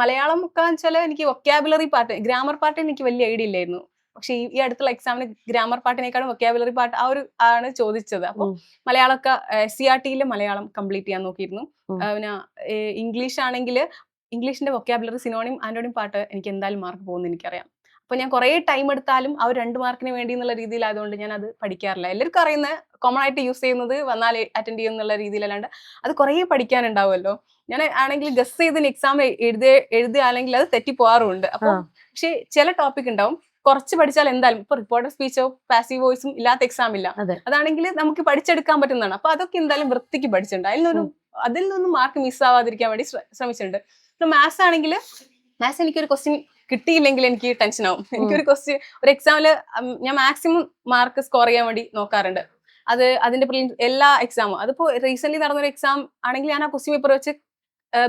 മലയാളം ഒക്കെ വെച്ചാൽ എനിക്ക് വൊക്കാബുലറി പാർട്ട്, ഗ്രാമർ പാർട്ട് എനിക്ക് വലിയ ഐഡിയ ഇല്ലായിരുന്നു. പക്ഷെ ഈ അടുത്തുള്ള എക്സാമിന് ഗ്രാമർ പാർട്ടിനേക്കാളും വൊക്കാബുലറി പാർട്ട് ആണ് ചോദിച്ചത്. അപ്പോൾ മലയാളമൊക്കെ CRT മലയാളം കംപ്ലീറ്റ് ചെയ്യാൻ നോക്കിയിരുന്നു. പിന്നെ ഇംഗ്ലീഷ് ആണെങ്കിൽ ഇംഗ്ലീഷിന്റെ വൊക്കാബുലറി, സിനോണിം, ആന്റോണിം പാർട്ട് എനിക്ക് എന്തായാലും മാർക്ക് പോകുമെന്ന് എനിക്കറിയാം. അപ്പൊ ഞാൻ കുറെ ടൈം എടുത്താലും ആ ഒരു 2 മാർക്കിന് വേണ്ടി എന്നുള്ള രീതിയിലായതുകൊണ്ട് ഞാൻ അത് പഠിക്കാറില്ല. എല്ലാവർക്കും അറിയുന്ന കോമൺ ആയിട്ട് യൂസ് ചെയ്യുന്നത് വന്നാൽ അറ്റൻഡ് ചെയ്യുന്നുള്ള രീതിയിലല്ലാണ്ട് അത് കുറെ പഠിക്കാനുണ്ടാവുമല്ലോ. ഞാൻ ആണെങ്കിൽ ഗസ് ചെയ്ത് എക്സാം എഴുതുകയാണെങ്കിൽ അത് തെറ്റി പോകാറുണ്ട്. അപ്പൊ പക്ഷെ ചില ടോപ്പിക് ഉണ്ടാവും കുറച്ച് പഠിച്ചാൽ എന്തായാലും, ഇപ്പൊ റിപ്പോർട്ടർ സ്പീച്ചോ പാസീവ് വോയിസും ഇല്ലാത്ത എക്സാം ഇല്ല, അതാണെങ്കിൽ നമുക്ക് പഠിച്ചെടുക്കാൻ പറ്റുന്നതാണ്. അപ്പൊ അതൊക്കെ എന്തായാലും വൃത്തിക്ക് പഠിച്ചിട്ടുണ്ട്. അതിൽ നിന്നും മാർക്ക് മിസ് ആവാതിരിക്കാൻ വേണ്ടി ശ്രമിച്ചിട്ടുണ്ട്. ഇപ്പൊ മാത്സ് ആണെങ്കിൽ മാത്സ് എനിക്കൊരു ക്വസ്റ്റ്യൻ കിട്ടിയില്ലെങ്കിൽ എനിക്ക് ടെൻഷൻ ആവും. എനിക്കൊരു ക്വസ്റ്റ്യൻ ഒരു എക്സാമില് ഞാൻ മാക്സിമം മാർക്ക് സ്കോർ ചെയ്യാൻ വേണ്ടി നോക്കാറുണ്ട്. അതിന്റെ എല്ലാ എക്സാമും, അതിപ്പോ റീസെന്റ് നടന്നൊരു എക്സാം ആണെങ്കിൽ ഞാൻ ആ ക്വസ്റ്റ്യൻ പേപ്പർ വെച്ച്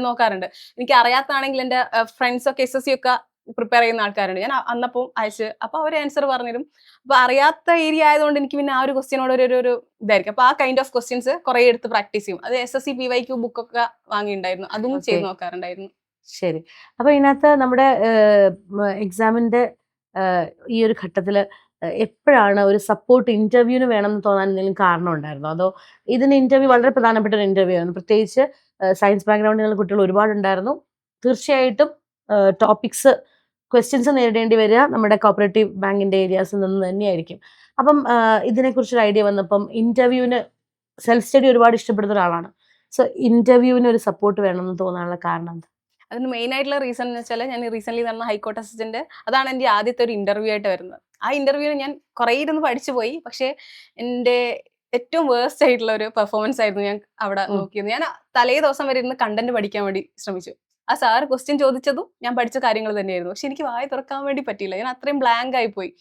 നോക്കാറുണ്ട്. എനിക്ക് അറിയാത്താണെങ്കിൽ എന്റെ ഫ്രണ്ട്സൊക്കെ SSC ഒക്കെ പ്രിപ്പയർ ചെയ്യുന്ന ആൾക്കാരുണ്ട്, ഞാൻ അന്നപ്പോൾ അയച്ച് അപ്പൊ അവർ ആൻസർ പറഞ്ഞുതരും. അപ്പൊ അറിയാത്ത ഏരിയ ആയതുകൊണ്ട് എനിക്ക് പിന്നെ ആ ഒരു ക്വസ്റ്റ്യനോട് ഒരു ഇതായിരിക്കും. അപ്പൊ ആ കൈൻഡ് ഓഫ് ക്വസ്റ്റ്യൻസ് കുറെ എടുത്ത് പ്രാക്ടീസ് ചെയ്യും. അത് SSC PYQ ബുക്കൊക്കെ വാങ്ങിയിട്ടുണ്ടായിരുന്നു, അതും ചെയ്ത് നോക്കാറുണ്ടായിരുന്നു. ശരി. അപ്പൊ ഇതിനകത്ത് നമ്മുടെ എക്സാമിന്റെ ഈ ഒരു ഘട്ടത്തിൽ എപ്പോഴാണ് ഒരു സപ്പോർട്ട് ഇന്റർവ്യൂവിന് വേണം എന്ന് തോന്നാൻ എന്തെങ്കിലും കാരണം ഉണ്ടായിരുന്നോ? അതോ ഇതിന് ഇന്റർവ്യൂ വളരെ പ്രധാനപ്പെട്ട ഒരു ഇന്റർവ്യൂ ആണ്, പ്രത്യേകിച്ച് സയൻസ് ബാക്ക്ഗ്രൗണ്ടിലുള്ള കുട്ടികൾ ഒരുപാടുണ്ടായിരുന്നു. തീർച്ചയായിട്ടും ടോപ്പിക്സ് ക്വസ്റ്റ്യൻസ് നേരിടേണ്ടി വരിക നമ്മുടെ കോപ്പറേറ്റീവ് ബാങ്കിന്റെ ഏരിയാസിൽ നിന്ന് തന്നെയായിരിക്കും. അപ്പം ഇതിനെക്കുറിച്ചൊരു ഐഡിയ വന്നപ്പം ഇന്റർവ്യൂവിന് സെൽഫ് സ്റ്റഡി ഒരുപാട് ഇഷ്ടപ്പെടുന്ന ഒരാളാണ്. സോ ഇന്റർവ്യൂവിന് ഒരു സപ്പോർട്ട് വേണമെന്ന് തോന്നാനുള്ള കാരണം എന്താ? അതിന് മെയിൻ ആയിട്ടുള്ള റീസൺ എന്ന് വെച്ചാൽ ഞാൻ റീസെന്റ് നടന്ന ഹൈക്കോർട്ട് അസിസ്റ്റന്റ്, അതാണ് എൻ്റെ ആദ്യത്തെ ഒരു ഇന്റർവ്യൂ ആയിട്ട് വരുന്നത്. ആ ഇന്റർവ്യൂവിന് ഞാൻ കുറേ ഇരുന്ന് പഠിച്ചു പോയി, പക്ഷെ എൻ്റെ ഏറ്റവും വേഴ്സ്റ്റ് ആയിട്ടുള്ള ഒരു പെർഫോമൻസ് ആയിരുന്നു ഞാൻ അവിടെ നോക്കിയത്. ഞാൻ തലേ ദിവസം വരെ ഇരുന്ന് കണ്ടന്റ് പഠിക്കാൻ വേണ്ടി ശ്രമിച്ചു. ആ സാറ് ക്വസ്റ്റ്യൻ ചോദിച്ചതും ഞാൻ പഠിച്ച കാര്യങ്ങൾ തന്നെയായിരുന്നു, പക്ഷെ എനിക്ക് വായ തുറക്കാൻ വേണ്ടി പറ്റിയില്ല. ഞാൻ അത്രയും ബ്ലാങ്ക് ആയി പോയി.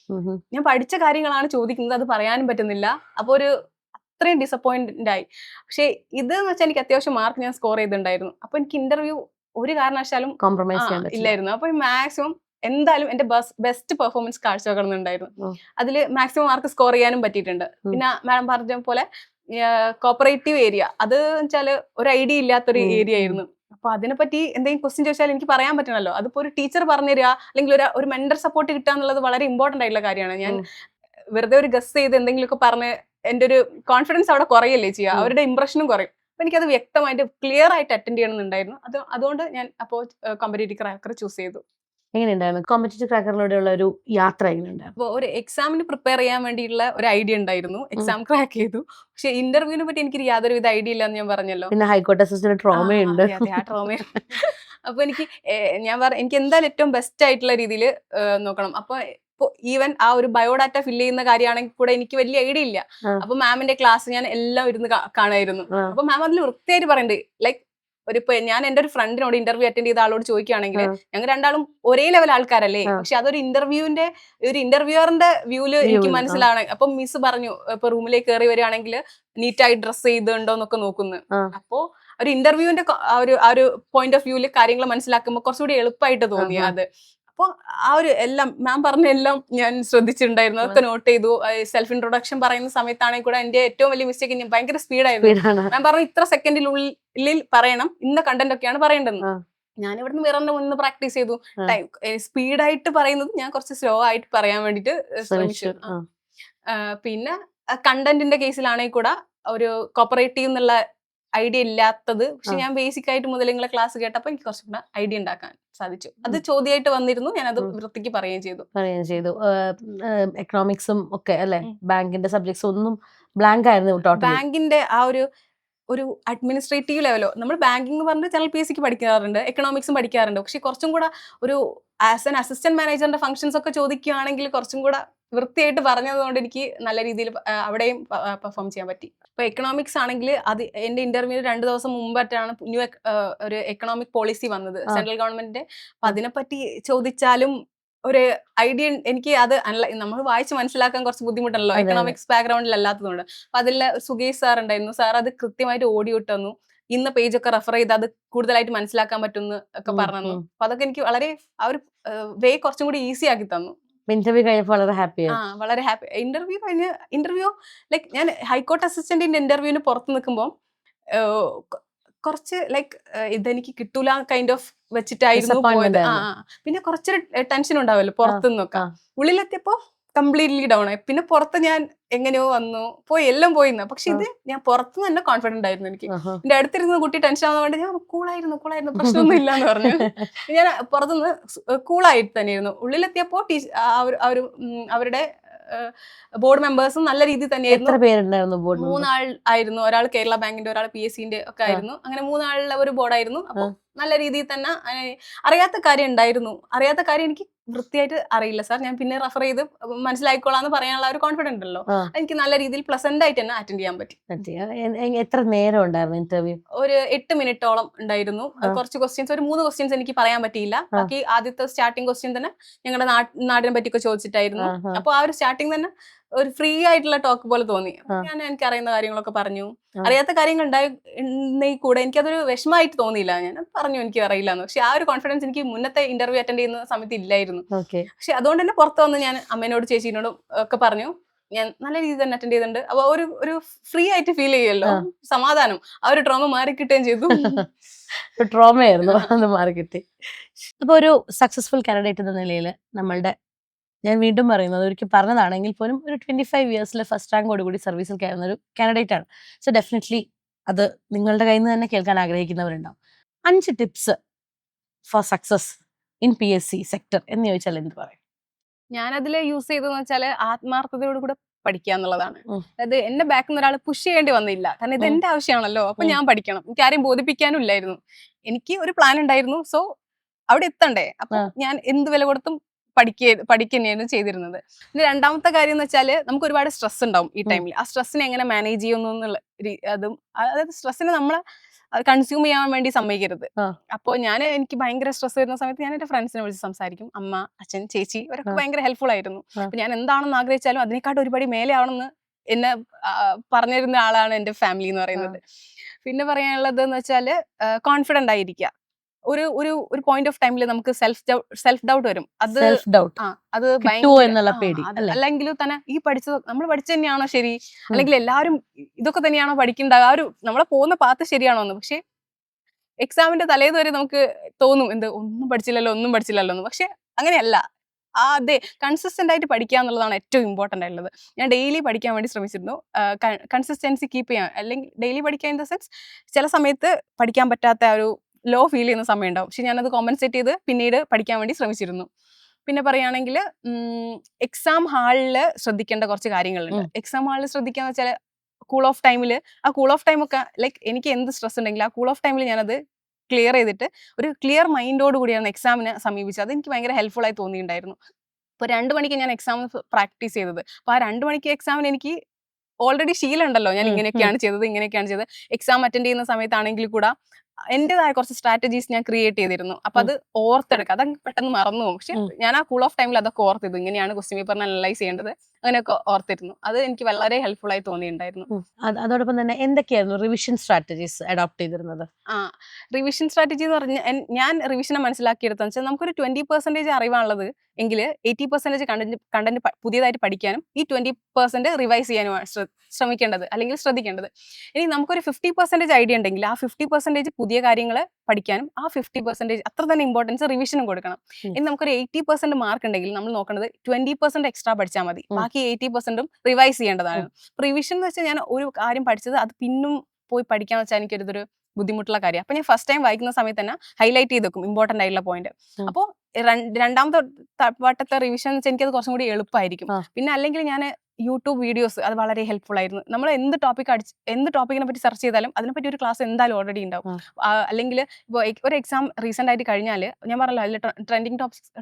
ഞാൻ പഠിച്ച കാര്യങ്ങളാണ് ചോദിക്കുന്നത്, അത് പറയാനും പറ്റുന്നില്ല. അപ്പോൾ അത്രയും ഡിസപ്പോയിന്റഡ് ആയി. പക്ഷെ ഇതെന്ന് വെച്ചാൽ എനിക്ക് അത്യാവശ്യം മാർക്ക് ഞാൻ സ്കോർ ചെയ്തിട്ടുണ്ടായിരുന്നു. അപ്പൊ എനിക്ക് ഇന്റർവ്യൂ ഒരു കാരണവശാലും കോംപ്രമൈസ് ഇല്ലായിരുന്നു. അപ്പൊ മാക്സിമം എന്തായാലും എന്റെ ബെസ്റ്റ് പെർഫോമൻസ് കാഴ്ചവെക്കണമെന്നുണ്ടായിരുന്നു. അതിൽ മാക്സിമം മാർക്ക് സ്കോർ ചെയ്യാനും പറ്റിയിട്ടുണ്ട്. പിന്നെ മാഡം പറഞ്ഞ പോലെ കോപ്പറേറ്റീവ് ഏരിയ, അത് വെച്ചാല് ഒരു ഐഡിയ ഇല്ലാത്തൊരു ഏരിയ ആയിരുന്നു. അപ്പൊ അതിനെപ്പറ്റി എന്തെങ്കിലും ക്വസ്റ്റ്യൻ ചോദിച്ചാൽ എനിക്ക് പറയാൻ പറ്റണല്ലോ. അതിപ്പോ ഒരു ടീച്ചർ പറഞ്ഞുതരിക അല്ലെങ്കിൽ ഒരു മെന്റർ സപ്പോർട്ട് കിട്ടുക എന്നുള്ളത് വളരെ ഇമ്പോർട്ടന്റ് ആയിട്ടുള്ള കാര്യമാണ്. ഞാൻ വെറുതെ ഒരു ഗസ് ചെയ്ത് എന്തെങ്കിലുമൊക്കെ പറഞ്ഞ് എന്റെ ഒരു കോൺഫിഡൻസ് അവിടെ കുറയല്ലേ ചെയ്യുക, അവരുടെ ഇംപ്രഷനും കുറയും. അപ്പൊ എനിക്കത് വ്യക്തമായിട്ട് ക്ലിയർ ആയിട്ട് അറ്റൻഡ് ചെയ്യണമെന്നുണ്ടായിരുന്നു. അതുകൊണ്ട് ഞാൻ അപ്പോൾ കോമ്പറ്റേറ്റീവ് ക്രാക്കർ ചൂസ് ചെയ്തു. എങ്ങനെയുണ്ടായിരുന്നു കോമ്പറ്റേറ്റീവ് ക്രാക്കറിലൂടെയുള്ള ഒരു യാത്ര? എങ്ങനെയുണ്ടായിരുന്നു? അപ്പോൾ ഒരു എക്സാമിന് പ്രിപ്പയർ ചെയ്യാൻ വേണ്ടിയിട്ടുള്ള ഒരു ഐഡിയ ഉണ്ടായിരുന്നു. എക്സാം ക്രാക്ക് ചെയ്തു. പക്ഷെ ഇന്റർവ്യൂവിനെ പറ്റി എനിക്ക് യാതൊരുവിധ ഐഡിയ ഇല്ല എന്ന് ഞാൻ പറഞ്ഞല്ലോ. പിന്നെ ഹൈക്കോർട്ട് അസിസ്റ്റന്റ് ട്രോമയുണ്ട്. അതെ ആ ട്രോമ. അപ്പൊ എനിക്ക് എനിക്ക് എന്തായാലും ഏറ്റവും ബെസ്റ്റ് ആയിട്ടുള്ള രീതിയിൽ നോക്കണം. അപ്പൊ ഈവൻ ആ ഒരു ബയോഡാറ്റ ഫില്ല് ചെയ്യുന്ന കാര്യമാണെങ്കിൽ കൂടെ എനിക്ക് വലിയ ഐഡിയ ഇല്ല. അപ്പൊ മാമിന്റെ ക്ലാസ് ഞാൻ എല്ലാം ഇരുന്ന് കാണുമായിരുന്നു. അപ്പൊ മാം അതിൽ വൃത്തിയായിട്ട് പറയുന്നുണ്ട്, ലൈക്ക് ഞാൻ എന്റെ ഒരു ഫ്രണ്ടിനോട് ഇന്റർവ്യൂ അറ്റൻഡ് ചെയ്ത ആളോട് ചോദിക്കുകയാണെങ്കിൽ ഞങ്ങൾ രണ്ടാളും ഒരേ ലെവൽ ആൾക്കാരല്ലേ, പക്ഷെ അതൊരു ഇന്റർവ്യൂവറിന്റെ വ്യൂല് എനിക്ക് മനസ്സിലാണ്. അപ്പൊ മിസ് പറഞ്ഞു, ഇപ്പൊ റൂമിലേക്ക് കയറി വരികയാണെങ്കിൽ നീറ്റായി ഡ്രസ് ചെയ്തുണ്ടോ എന്നൊക്കെ നോക്കുന്നു. അപ്പോ ഒരു ഇന്റർവ്യൂവിന്റെ ആ ഒരു പോയിന്റ് ഓഫ് വ്യൂല് കാര്യങ്ങൾ മനസ്സിലാക്കുമ്പോൾ കുറച്ചുകൂടി എളുപ്പമായിട്ട് തോന്നി അത്. അപ്പോൾ ആ ഒരു എല്ലാം മാം പറഞ്ഞ എല്ലാം ഞാൻ ശ്രദ്ധിച്ചിട്ടുണ്ടായിരുന്നു, അതൊക്കെ നോട്ട് ചെയ്തു. സെൽഫ് ഇൻട്രൊഡക്ഷൻ പറയുന്ന സമയത്താണെങ്കിൽ കൂടെ എന്റെ ഏറ്റവും വലിയ മിസ്റ്റേക്ക് ഞാൻ ഭയങ്കര സ്പീഡായിരുന്നു. മാം പറഞ്ഞു ഇത്ര സെക്കൻഡിനുള്ളിൽ പറയണം, ഇന്ന കണ്ടന്റ് ഒക്കെയാണ് പറയേണ്ടത്. ഞാൻ ഇവിടുന്ന് മിററിന്റെ മുന്നിൽ പ്രാക്ടീസ് ചെയ്തു. സ്പീഡായിട്ട് പറയുന്നത് ഞാൻ കുറച്ച് സ്ലോ ആയിട്ട് പറയാൻ വേണ്ടിട്ട് ശ്രമിച്ചു. പിന്നെ കണ്ടന്റിന്റെ കേസിലാണെങ്കിൽ കൂടെ ഒരു കോപ്പറേറ്റീവ് എന്നുള്ള ഐഡിയ ഇല്ലാത്തത്, പക്ഷെ ഞാൻ ബേസിക് ആയിട്ട് മുതൽ നിങ്ങളെ ക്ലാസ് കേട്ടപ്പോൾ എനിക്ക് കുറച്ചും കൂടെ ഐഡിയ ഉണ്ടാക്കാൻ സാധിച്ചു. അത് ചോദ്യമായിട്ട് വന്നിരുന്നു, ഞാൻ അത് വൃത്തിക്ക് പറയുകയും ചെയ്തു. എക്കണോമിക്സും ഒക്കെ അല്ലെ, ബാങ്കിന്റെ സബ്ജക്ട്സ് ഒന്നും ബ്ലാങ്ക് ആയിരുന്നു. ബാങ്കിന്റെ ആ ഒരു അഡ്മിനിസ്ട്രേറ്റീവ് ലെവലോ, നമ്മൾ ബാങ്കിങ് പറഞ്ഞ് ചാനൽ PSC പഠിക്കാറുണ്ട്, എക്കണോമിക്സും പഠിക്കാറുണ്ട്. പക്ഷെ കുറച്ചും കൂടെ ഒരു ആസ് ആൻ അസിസ്റ്റന്റ് മാനേജറിന്റെ ഫംഗ്ഷൻസ് ഒക്കെ ചോദിക്കുകയാണെങ്കിൽ കുറച്ചും കൂടെ വൃത്തിയായിട്ട് പറഞ്ഞതുകൊണ്ട് എനിക്ക് നല്ല രീതിയിൽ അവിടെയും പെർഫോം ചെയ്യാൻ പറ്റി. ഇപ്പൊ എക്കണോമിക്സ് ആണെങ്കിൽ അത് എന്റെ ഇന്റർവ്യൂവിന് 2 ദിവസം മുമ്പായിട്ടാണ് ഒരു എക്കണോമിക് പോളിസി വന്നത് സെൻട്രൽ ഗവൺമെന്റിന്റെ. അപ്പൊ അതിനെപ്പറ്റി ചോദിച്ചാലും ഒരു ഐഡിയ എനിക്ക് അത് നമ്മൾ വായിച്ച് മനസ്സിലാക്കാൻ കുറച്ച് ബുദ്ധിമുട്ടല്ലോ, എക്കണോമിക്സ് ബാക്ക്ഗ്രൗണ്ടിൽ അല്ലാത്തതുകൊണ്ട്. അപ്പൊ അതിൽ സുഗേഷ് സാർ ഉണ്ടായിരുന്നു. സാർ അത് കൃത്യമായിട്ട് ഓഡിയോ ഇട്ട് തന്നു, ഇന്ന പേജ് ഒക്കെ റെഫർ ചെയ്ത് അത് കൂടുതലായിട്ട് മനസ്സിലാക്കാൻ പറ്റുമെന്ന് ഒക്കെ പറഞ്ഞു. അപ്പൊ അതൊക്കെ എനിക്ക് വളരെ ആ ഒരു വേ കുറച്ചും കൂടി ഈസി ആക്കി തന്നു. ഇന്റർവ്യൂ കഴിഞ്ഞപ്പോൾ വളരെ ഹാപ്പി. വളരെ ഹാപ്പി. ഇന്റർവ്യൂ ലൈക്ക് ഞാൻ ഹൈക്കോർട്ട് അസിസ്റ്റന്റിന്റെ ഇന്റർവ്യൂവിന് പുറത്ത് നിൽക്കുമ്പോൾ കുറച്ച് ലൈക്ക് ഇതെനിക്ക് കിട്ടൂല കൈൻഡ് ഓഫ് വെച്ചിട്ടായിരുന്നു പോയത്. പിന്നെ കുറച്ചൊരു ടെൻഷൻ ഉണ്ടാവുമല്ലോ പുറത്തു നിന്നൊക്കെ. ഉള്ളിലെത്തിയപ്പോ കംപ്ലീറ്റ്ലി ഡൗൺ ആയി. പിന്നെ പുറത്ത് ഞാൻ എങ്ങനെയോ വന്നു എല്ലാം പോയിന്ന്. പക്ഷെ ഇത് ഞാൻ പുറത്ത് തന്നെ കോൺഫിഡന്റ് ആയിരുന്നു. എനിക്ക് എന്റെ അടുത്തിരുന്ന കുട്ടി ടെൻഷൻ ആവുന്നതുകൊണ്ട് ഞാൻ കൂളായിരുന്നു പ്രശ്നമൊന്നും ഇല്ല എന്ന് പറഞ്ഞു. ഞാൻ പുറത്തുനിന്ന് കൂളായിട്ട് തന്നെയായിരുന്നു. ഉള്ളിലെത്തിയപ്പോ അവരുടെ ബോർഡ് മെമ്പേഴ്സും നല്ല രീതിയിൽ തന്നെയായിരുന്നു. 3 ആൾ ആയിരുന്നു. ഒരാൾ കേരള ബാങ്കിന്റെ, ഒരാൾ PSCന്റെ ഒക്കെ ആയിരുന്നു. അങ്ങനെ 3 ആളുള്ള ഒരു ബോർഡായിരുന്നു. അപ്പൊ നല്ല രീതിയിൽ തന്നെ അറിയാത്ത കാര്യം ഉണ്ടായിരുന്നു. അറിയാത്ത കാര്യം എനിക്ക് വൃത്തിയായിട്ട് അറിയില്ല സാർ, ഞാൻ പിന്നെ റെഫർ ചെയ്ത് മനസ്സിലായിക്കോളാന്ന് പറയാനുള്ള ഒരു കോൺഫിഡൻസ് ഉണ്ടല്ലോ, എനിക്ക് നല്ല രീതിയിൽ പ്ലസന്റ് ആയിട്ട് തന്നെ അറ്റൻഡ് ചെയ്യാൻ പറ്റി. എത്ര നേരം ഉണ്ടായിരുന്നു ഇന്റർവ്യൂ? ഒരു 8 മിനിറ്റോളം ഉണ്ടായിരുന്നു. കുറച്ച് ക്വസ്റ്റ്യൻസ്, ഒരു 3 ക്വസ്റ്റ്യൻസ് എനിക്ക് പറയാൻ പറ്റിയില്ല. ബാക്കി ആദ്യത്തെ സ്റ്റാർട്ടിംഗ് ക്വസ്റ്റ്യൻ തന്നെ ഞങ്ങളുടെ നാടിനെ പറ്റിയൊക്കെ ചോദിച്ചിട്ടായിരുന്നു. അപ്പൊ ആ ഒരു സ്റ്റാർട്ടിങ് തന്നെ ഒരു ഫ്രീ ആയിട്ടുള്ള ടോക്ക് പോലെ തോന്നി. എനിക്ക് അറിയുന്ന കാര്യങ്ങളൊക്കെ പറഞ്ഞു. അറിയാത്ത കാര്യങ്ങൾ ഉണ്ടായി കൂടെ എനിക്കതൊരു വിഷമമായിട്ട് തോന്നിയില്ല. ഞാൻ പറഞ്ഞു എനിക്ക് അറിയില്ല എന്ന്. പക്ഷെ ആ ഒരു കോൺഫിഡൻസ് എനിക്ക് മുന്നത്തെ ഇന്റർവ്യൂ അറ്റൻഡ് ചെയ്യുന്ന സമയത്ത് ഇല്ലായിരുന്നു. പക്ഷെ അതുകൊണ്ട് തന്നെ പുറത്ത് വന്ന് ഞാൻ അമ്മേനോട് ചേച്ചീനോടും ഒക്കെ പറഞ്ഞു, ഞാൻ നല്ല രീതിയിൽ തന്നെ അറ്റൻഡ് ചെയ്തിട്ടുണ്ട്. അപ്പൊ ഒരു ഫ്രീ ആയിട്ട് ഫീൽ ചെയ്യുമല്ലോ, സമാധാനം. ആ ഒരു ട്രോമ മാറി കിട്ടുകയും ചെയ്തു. ട്രോമയായിരുന്നു, അത് മാറി കിട്ടി. അപ്പൊ ഒരു സക്സസ്ഫുൾ കാൻഡിഡേറ്റ് എന്ന നിലയിൽ ഞാൻ വീണ്ടും പറയുന്നത്, ഒരിക്കൽ പറഞ്ഞതാണെങ്കിൽ പോലും ഒരു 25 ഇയേഴ്സിൽ ഫസ്റ്റ് റാങ്കോടുകൂടി സർവീസിൽ കയറുന്ന ഒരു കാൻഡിഡേറ്റ് ആണ്. സോ ഡെഫിനറ്റ്ലി അത് നിങ്ങളുടെ കയ്യിൽ നിന്ന് തന്നെ കേൾക്കാൻ ആഗ്രഹിക്കുന്നവരുണ്ടാവും. 5 tips for success in PSC sector എന്ന് ചോദിച്ചാൽ എന്ത് പറയും? ഞാനതിൽ യൂസ് ചെയ്തതെന്ന് വെച്ചാൽ ആത്മാർത്ഥതയോട് കൂടെ പഠിക്കുക എന്നുള്ളതാണ്. അതായത് എന്റെ ബാക്കിൽ നിന്ന് ഒരാൾ പുഷ് ചെയ്യേണ്ടി വന്നില്ല. കാരണം ഇത് എന്റെ ആവശ്യമാണല്ലോ, അപ്പൊ ഞാൻ പഠിക്കണം. എനിക്ക് ആരെയും ബോധിപ്പിക്കാനും ഇല്ലായിരുന്നു. എനിക്ക് ഒരു പ്ലാൻ ഉണ്ടായിരുന്നു. സോ അവിടെ എത്തണ്ടേ, അപ്പൊ ഞാൻ എന്ത് വില കൊടുത്തും പഠിക്കുകയാണ് ചെയ്തിരുന്നത്. പിന്നെ രണ്ടാമത്തെ കാര്യം എന്ന് വെച്ചാൽ നമുക്ക് ഒരുപാട് സ്ട്രെസ് ഉണ്ടാവും ഈ ടൈമിൽ. ആ സ്ട്രെസ്സിനെ എങ്ങനെ മാനേജ് ചെയ്യുന്നു എന്നുള്ള അതായത് സ്ട്രെസ്സിനെ നമ്മളെ കൺസ്യൂം ചെയ്യാൻ വേണ്ടി സമ്മതിക്കരുത്. അപ്പോൾ എനിക്ക് ഭയങ്കര സ്ട്രെസ് വരുന്ന സമയത്ത് ഞാൻ എന്റെ ഫ്രണ്ട്സിനെ വിളിച്ച് സംസാരിക്കും. അമ്മ, അച്ഛൻ, ചേച്ചി ഇവരൊക്കെ ഭയങ്കര ഹെൽപ്ഫുൾ ആയിരുന്നു. അപ്പൊ ഞാൻ എന്താണെന്ന് ആഗ്രഹിച്ചാലും അതിനെക്കാട്ടും ഒരുപാട് മേലെ ആവണമെന്ന് എന്നെ പറഞ്ഞിരുന്ന ആളാണ് എന്റെ ഫാമിലി എന്ന് പറയുന്നത്. പിന്നെ പറയാനുള്ളത് എന്ന് വെച്ചാൽ കോൺഫിഡന്റ് ആയിരിക്കുക. ഒരു പോയിന്റ് ഓഫ് ടൈമിൽ നമുക്ക് സെൽഫ് ഡൗട്ട് വരും. അത് അല്ലെങ്കിൽ തന്നെ ഈ നമ്മൾ പഠിച്ചത് തന്നെയാണോ ശരി, അല്ലെങ്കിൽ എല്ലാവരും ഇതൊക്കെ തന്നെയാണോ പഠിക്കേണ്ട, നമ്മളെ പോകുന്ന പാത്ത് ശരിയാണോ എന്ന്. പക്ഷെ എക്സാമിന്റെ തലേന്ന് വരെ നമുക്ക് തോന്നും ഒന്നും പഠിച്ചില്ലല്ലോ എന്ന്. പക്ഷെ അങ്ങനെയല്ല. അതെ, കൺസിസ്റ്റന്റ് ആയിട്ട് പഠിക്കുക എന്നുള്ളതാണ് ഏറ്റവും ഇമ്പോർട്ടന്റ് ആയിട്ടുള്ളത്. ഞാൻ ഡെയിലി പഠിക്കാൻ വേണ്ടി ശ്രമിച്ചിരുന്നു. കൺസിസ്റ്റൻസി കീപ്പ് ചെയ്യാൻ, അല്ലെങ്കിൽ ഡെയിലി പഠിക്കുക ഇൻ ദ സെൻസ് ചില സമയത്ത് പഠിക്കാൻ പറ്റാത്ത ഒരു ലോ ഫീൽ ചെയ്യുന്ന സമയം ഉണ്ടാവും. പക്ഷെ ഞാനത് കോമ്പൻസേറ്റ് ചെയ്ത് പിന്നീട് പഠിക്കാൻ വേണ്ടി ശ്രമിച്ചിരുന്നു. പിന്നെ പറയുകയാണെങ്കിൽ എക്സാം ഹാളിൽ ശ്രദ്ധിക്കേണ്ട കുറച്ച് കാര്യങ്ങളുണ്ട്. എക്സാം ഹാളിൽ ശ്രദ്ധിക്കാന്ന് വെച്ചാൽ കൂൾ ഓഫ് ടൈമിൽ ആ കൂൾ ഓഫ് ടൈം ഒക്കെ ലൈക്ക് എനിക്ക് എന്ത് സ്ട്രെസ് ഉണ്ടെങ്കിലും ആ കൂൾ ഓഫ് ടൈമിൽ ഞാനത് ക്ലിയർ ചെയ്തിട്ട് ഒരു ക്ലിയർ മൈൻഡോട് കൂടിയാണ് എക്സാമിനെ സമീപിച്ചത്. അത് എനിക്ക് ഭയങ്കര ഹെൽപ്ഫുൾ ആയി തോന്നിയിട്ടുണ്ടായിരുന്നു. ഇപ്പോൾ 2 മണിക്ക് ഞാൻ എക്സാം പ്രാക്ടീസ് ചെയ്തത്. അപ്പോൾ ആ 2 മണിക്ക് എക്സാമിന് എനിക്ക് ഓൾറെഡി ശീലം ഉണ്ടല്ലോ, ഞാൻ ഇങ്ങനെയൊക്കെയാണ് ചെയ്തത്, ഇങ്ങനെയൊക്കെയാണ് ചെയ്തത്. എക്സാം അറ്റൻഡ് ചെയ്യുന്ന സമയത്താണെങ്കിൽ കൂടെ എന്റേതായ കുറച്ച് സ്ട്രാറ്റജീസ് ഞാൻ ക്രിയേറ്റ് ചെയ്തിരുന്നു. അപ്പൊ അത് ഓർത്തെടുക്കുക, അതങ്ങ് പെട്ടെന്ന് മറന്നു പോകും. പക്ഷെ ഞാൻ ആ കൂൾ ഓഫ് ടൈമിൽ അതൊക്കെ ഓർത്തിരുന്നു, ഇങ്ങനെയാണ് ക്വസ്റ്റ്യൻ പേപ്പറിനെ അനലൈസ് ചെയ്യേണ്ടത്, അങ്ങനെയൊക്കെ ഓർത്തിരുന്നു. അത് എനിക്ക് വളരെ ഹെൽപ്ഫുൾ ആയി തോന്നിയിട്ടുണ്ടായിരുന്നു. അതോടൊപ്പം തന്നെ എന്തൊക്കെയായിരുന്നു റിവിഷൻ സ്ട്രാറ്റജീസ് അഡോപ്റ്റ് ചെയ്തിരുന്നത്? റിവിഷൻ സ്ട്രാറ്റജി എന്ന് പറഞ്ഞാൽ ഞാൻ റിവിഷനെ മനസ്സിലാക്കിയെടുത്തെന്ന് വെച്ചാൽ നമുക്കൊരു 20% അറിവാണുള്ളത് എങ്കിൽ 80% കണ്ടന്റ് പുതിയതായിട്ട് പഠിക്കാനും ഈ 20% റിവൈസ് ചെയ്യാനുമാണ് ശ്രമിക്കേണ്ടത് അല്ലെങ്കിൽ ശ്രദ്ധിക്കേണ്ടത്. ഇനി നമുക്കൊരു 50% ഐഡിയ ഉണ്ടെങ്കിൽ ആ 50% പുതിയ കാര്യങ്ങൾ പഠിക്കാനും ആ 50% അത്ര തന്നെ ഇമ്പോർട്ടൻസ് റിവിഷനും കൊടുക്കണം. ഇനി നമുക്കൊരു 80% മാർക്ക് ഉണ്ടെങ്കിൽ നമ്മൾ നോക്കേണ്ടത് 20% എക്സ്ട്രാ പഠിച്ചാൽ മതി, ബാക്കി 80%ഉം റിവൈസ് ചെയ്യേണ്ടതാണ്. റിവിഷൻ എന്ന് വെച്ചാൽ ഞാൻ ഒരു കാര്യം പഠിച്ചത് അത് പിന്നും പോയി പഠിക്കാന്ന് വെച്ചാൽ എനിക്കൊരു ബുദ്ധിമുട്ടുള്ള കാര്യം. അപ്പൊ ഞാൻ ഫസ്റ്റ് ടൈം വായിക്കുന്ന സമയത്ത് തന്നെ ഹൈലൈറ്റ് ചെയ്ത് വെക്കും ഇമ്പോർട്ടന്റ് ആയിട്ടുള്ള പോയിന്റ്. അപ്പോൾ രണ്ടാമത്തെ വട്ടത്തെ റിവിഷൻ എന്ന് വെച്ചാൽ എനിക്കത് കുറച്ചും കൂടി എളുപ്പമായിരിക്കും. പിന്നെ അല്ലെങ്കിൽ ഞാൻ യൂട്യൂബ് വീഡിയോസ് അത് വളരെ ഹെൽപ്ഫുൾ ആയിരുന്നു. നമ്മൾ എന്ത് ടോപ്പിക്കിനെ പറ്റി സെർച്ച് ചെയ്താലും അതിനെപ്പറ്റി ഒരു ക്ലാസ് എന്തായാലും ഓൾറെഡി ഉണ്ടാവും. അല്ലെങ്കിൽ ഇപ്പോൾ ഒരു എക്സാം റീസെന്റ് ആയിട്ട് കഴിഞ്ഞാൽ ഞാൻ പറഞ്ഞല്ലോ അതിൽ ട്രെൻഡിങ്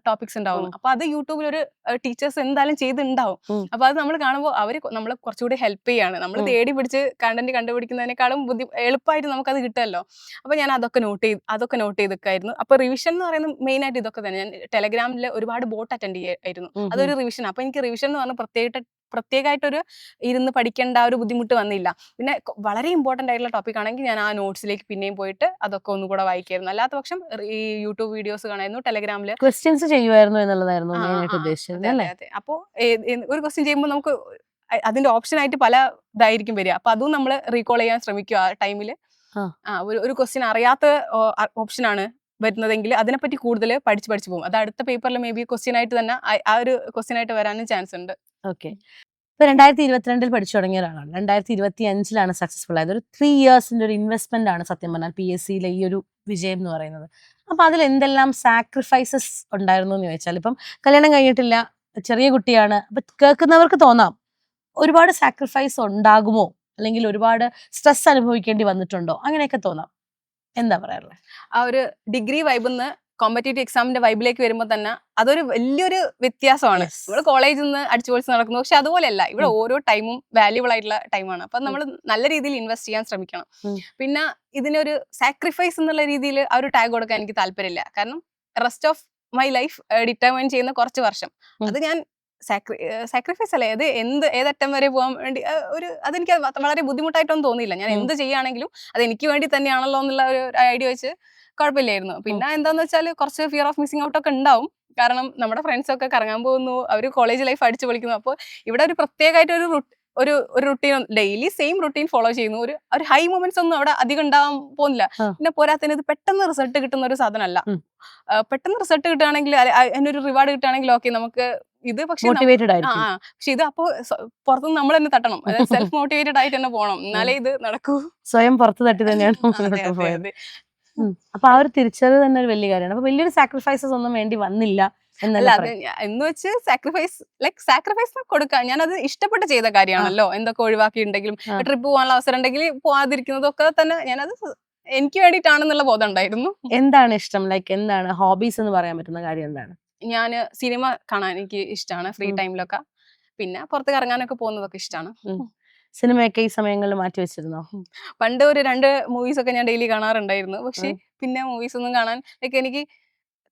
ടോപ്പിക്സ് ഉണ്ടാവും. അപ്പൊ അത് യൂട്യൂബിൽ ഒരു ടീച്ചേഴ്സ് എന്തായാലും ചെയ്തിട്ടുണ്ടാവും. അപ്പൊ അത് നമ്മൾ കാണുമ്പോൾ അവർ നമ്മളെ കുറച്ചുകൂടി ഹെൽപ്പ് ചെയ്യാണ്. നമ്മൾ തേടി പിടിച്ച് കണ്ടന്റ് കണ്ടുപിടിക്കുന്നതിനേക്കാളും എളുപ്പമായിട്ട് നമുക്കത് കിട്ടുമല്ലോ. അപ്പൊ ഞാൻ അതൊക്കെ നോട്ട് ചെയ്തൊക്കെയായിരുന്നു. അപ്പൊ റിവിഷൻ എന്ന് പറയുന്നത് മെയിൻ ആയിട്ട് ഇതൊക്കെ തന്നെ. ഞാൻ ടെലഗ്രാമിൽ ഒരുപാട് ബോട്ട് അറ്റൻഡ് ചെയ്യായിരുന്നു, അതൊരു റിവിഷൻ. അപ്പൊ എനിക്ക് റിവിഷൻ എന്ന് പറഞ്ഞാൽ പ്രത്യേകമായിട്ടൊരു ഇരുന്ന് പഠിക്കേണ്ട ഒരു ബുദ്ധിമുട്ട് വന്നില്ല. പിന്നെ വളരെ ഇമ്പോർട്ടന്റ് ആയിട്ടുള്ള ടോപ്പിക് ആണെങ്കിൽ ഞാൻ ആ നോട്ട്സിലേക്ക് പിന്നെയും പോയിട്ട് അതൊക്കെ ഒന്നുകൂടെ വായിക്കായിരുന്നു. അല്ലാത്ത പക്ഷം ഈ യൂട്യൂബ് വീഡിയോസ് കാണായിരുന്നു, ടെലഗ്രാമിൽ ക്വസ്റ്റ്യൻസ് ചെയ്യുമായിരുന്നു എന്നുള്ളതായിരുന്നു ഉദ്ദേശിച്ചത്. അതെ. അപ്പോൾ ഒരു ക്വസ്റ്റ്യൻ ചെയ്യുമ്പോൾ നമുക്ക് അതിന്റെ ഓപ്ഷൻ ആയിട്ട് പല ഇതായിരിക്കും വരിക. അപ്പൊ അതും നമ്മൾ റീകോൾ ചെയ്യാൻ ശ്രമിക്കുക ആ ടൈമിൽ. ഒരു ക്വസ്റ്റ്യൻ അറിയാത്ത ഓപ്ഷനാണ് വരുന്നതെങ്കിൽ അതിനെപ്പറ്റി കൂടുതൽ പഠിച്ചു പോകും. അത് അടുത്ത പേപ്പറിൽ മേ ബി ക്വസ്റ്റ്യൻ ആയിട്ട് തന്നെ ആ ഒരു ക്വസ്റ്റ്യൻ ആയിട്ട് വരാനും ചാൻസ് ഉണ്ട്. ഓക്കെ. ഇപ്പൊ 2022 പഠിച്ചു തുടങ്ങിയ ഒരാളാണ്, 2025 സക്സസ്ഫുൾ ആയത്. ഒരു 3 ഇയേഴ്സിന്റെ ഒരു ഇൻവെസ്റ്റ്മെന്റ് ആണ് സത്യം പറഞ്ഞാൽ PSC ഈ ഒരു വിജയം എന്ന് പറയുന്നത്. അപ്പൊ അതിൽ എന്തെല്ലാം സാക്രിഫൈസസ് ഉണ്ടായിരുന്നു എന്ന് ചോദിച്ചാൽ, ഇപ്പം കല്യാണം കഴിഞ്ഞിട്ടില്ല, ചെറിയ കുട്ടിയാണ്, അപ്പൊ കേൾക്കുന്നവർക്ക് തോന്നാം ഒരുപാട് സാക്രിഫൈസ് ഉണ്ടാകുമോ, അല്ലെങ്കിൽ ഒരുപാട് സ്ട്രെസ് അനുഭവിക്കേണ്ടി വന്നിട്ടുണ്ടോ, അങ്ങനെയൊക്കെ തോന്നാം. എന്താ പറയാറുള്ളത്? ആ ഒരു ഡിഗ്രി വൈബിന്ന് കോമ്പറ്റേറ്റീവ് എക്സാമിന്റെ വൈബിലേക്ക് വരുമ്പോൾ തന്നെ അതൊരു വലിയൊരു വ്യത്യാസമാണ്. നമ്മൾ കോളേജിൽ നിന്ന് അടിച്ചുപൊളിച്ച് നടക്കുന്നു, പക്ഷെ അതുപോലെയല്ല. ഇവിടെ ഓരോ ടൈമും വാല്യുബിൾ ആയിട്ടുള്ള ടൈമാണ്. അപ്പൊ നമ്മൾ നല്ല രീതിയിൽ ഇൻവെസ്റ്റ് ചെയ്യാൻ ശ്രമിക്കണം. പിന്നെ ഇതിനൊരു സാക്രിഫൈസ് എന്നുള്ള രീതിയിൽ ആ ഒരു ടാഗ് കൊടുക്കാൻ എനിക്ക് താല്പര്യമില്ല. കാരണം rest of my life determine ചെയ്യുന്ന കുറച്ച് വർഷം അത് ഞാൻ സാക്രിഫൈസ് അല്ലേ, അത് ഏതറ്റം വരെ പോകാൻ വേണ്ടി അതെനിക്ക് വളരെ ബുദ്ധിമുട്ടായിട്ടൊന്നും തോന്നിയില്ല. ഞാൻ എന്ത് ചെയ്യുകയാണെങ്കിലും അത് എനിക്ക് വേണ്ടി തന്നെയാണല്ലോ എന്നുള്ള ഒരു ഐഡിയ വെച്ച് കുഴപ്പമില്ലായിരുന്നു. പിന്നെ എന്താന്ന് വെച്ചാൽ കുറച്ച് ഫിയർ ഓഫ് മിസ്സിംഗ് ഔട്ട് ഒക്കെ ഉണ്ടാവും. കാരണം നമ്മുടെ ഫ്രണ്ട്സ് ഒക്കെ കറങ്ങാൻ പോകുന്നു, അവർ കോളേജ് ലൈഫ് അടിച്ചു പൊളിക്കുന്നു. അപ്പോൾ ഇവിടെ ഒരു പ്രത്യേകമായിട്ട് ഒരു routine, daily same routine follow ചെയ്യുന്നു. ഒരു ഹൈ മൊമെന്റ്സ് ഒന്നും അവിടെ അധികം ഉണ്ടാവാൻ പോകുന്നില്ല. പിന്നെ പോരാത്തതിന് ഇത് പെട്ടെന്ന് റിസൾട്ട് കിട്ടുന്ന ഒരു സാധനമല്ല. പെട്ടെന്ന് റിസൾട്ട് കിട്ടുകയാണെങ്കിൽ അതിനൊരു റിവാർഡ് കിട്ടുകയാണെങ്കിൽ ഓക്കെ, നമുക്ക് ഇത് പക്ഷെ ഇത് അപ്പോ പുറത്തുനിന്ന് നമ്മൾ തന്നെ തട്ടണം. അതായത് സെൽഫ് മോട്ടിവേറ്റഡ് ആയിട്ട് തന്നെ പോകണം, എന്നാലേ ഇത് നടക്കൂ. സ്വയം പുറത്ത് തട്ടി തന്നെയാണ്. അപ്പൊ ആ ഒരു തിരിച്ചറിവ് തന്നെ ഒരു വലിയ കാര്യമാണ്. അപ്പൊ വലിയൊരു സാക്രിഫൈസസ് ഒന്നും വേണ്ടി വന്നില്ല എന്ന് വെച്ച് സാക്രിഫൈസ് കൊടുക്കാം. ഞാനത് ഇഷ്ടപ്പെട്ട് ചെയ്ത കാര്യമാണല്ലോ. എന്തൊക്കെ ഒഴിവാക്കിയിട്ടുണ്ടെങ്കിലും ട്രിപ്പ് പോകാനുള്ള അവസരം ഉണ്ടെങ്കിൽ പോവാതിരിക്കുന്നതൊക്കെ തന്നെ ഞാനത് എനിക്ക് വേണ്ടിയിട്ടാണെന്നുള്ള ബോധം ഉണ്ടായിരുന്നു. എന്താണ് ഇഷ്ടം, എന്താണ് ഹോബീസ് എന്ന് പറയാൻ പറ്റുന്ന കാര്യം എന്താണ്? ഞാൻ സിനിമ കാണാൻ എനിക്ക് ഇഷ്ടമാണ് ഫ്രീ ടൈമിലൊക്കെ. പിന്നെ പുറത്ത് കറങ്ങാനൊക്കെ പോകുന്നതൊക്കെ ഇഷ്ടമാണ്. സിനിമയൊക്കെ ഈ സമയങ്ങളിൽ മാറ്റി വെച്ചിരുന്നോ? പണ്ട് ഒരു 2 മൂവീസ് ഒക്കെ ഞാൻ ഡെയിലി കാണാറുണ്ടായിരുന്നു. പക്ഷെ പിന്നെ മൂവീസ് ഒന്നും കാണാൻ എനിക്ക്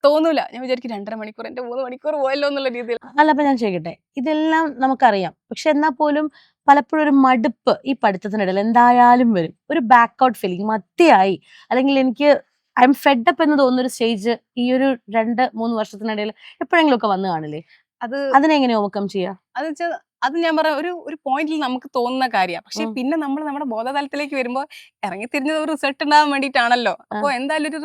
തോന്നൂല. ഞാൻ വിചാരിക്കും 2.5 മണിക്കൂർ എന്റെ 3 മണിക്കൂർ പോയല്ലോ എന്നുള്ള രീതിയിൽ. അല്ല, അപ്പൊ ഞാൻ ചോദിക്കട്ടെ, ഇതെല്ലാം നമുക്കറിയാം, പക്ഷെ എന്നാൽ പോലും പലപ്പോഴും ഒരു മടുപ്പ് ഈ പഠിത്തത്തിനിടയിൽ എന്തായാലും വരും. ഒരു ബാക്കൗട്ട് ഫീലിംഗ്, മതിയായി, അല്ലെങ്കിൽ എനിക്ക് ഐ എം ഫെഡ് അപ്പ് എന്ന് തോന്നുന്ന ഒരു സ്റ്റേജ് ഈ ഒരു 2-3 വർഷത്തിനിടയിൽ എപ്പോഴെങ്കിലും ഒക്കെ വന്നു കാണില്ലേ? അതിനെങ്ങനെ ഓവർകം ചെയ്യാം? അത് ഞാൻ പറയാം, ഒരു പോയിന്റിൽ നമുക്ക് തോന്നുന്ന കാര്യമാണ്. പക്ഷെ പിന്നെ നമ്മൾ നമ്മുടെ ബോധതലത്തിലേക്ക് വരുമ്പോൾ ഇറങ്ങി തിരിഞ്ഞത് ഒരു റിസൾട്ട് ഉണ്ടാകാൻ വേണ്ടിയിട്ടാണല്ലോ. അപ്പോൾ എന്തായാലും ഒരു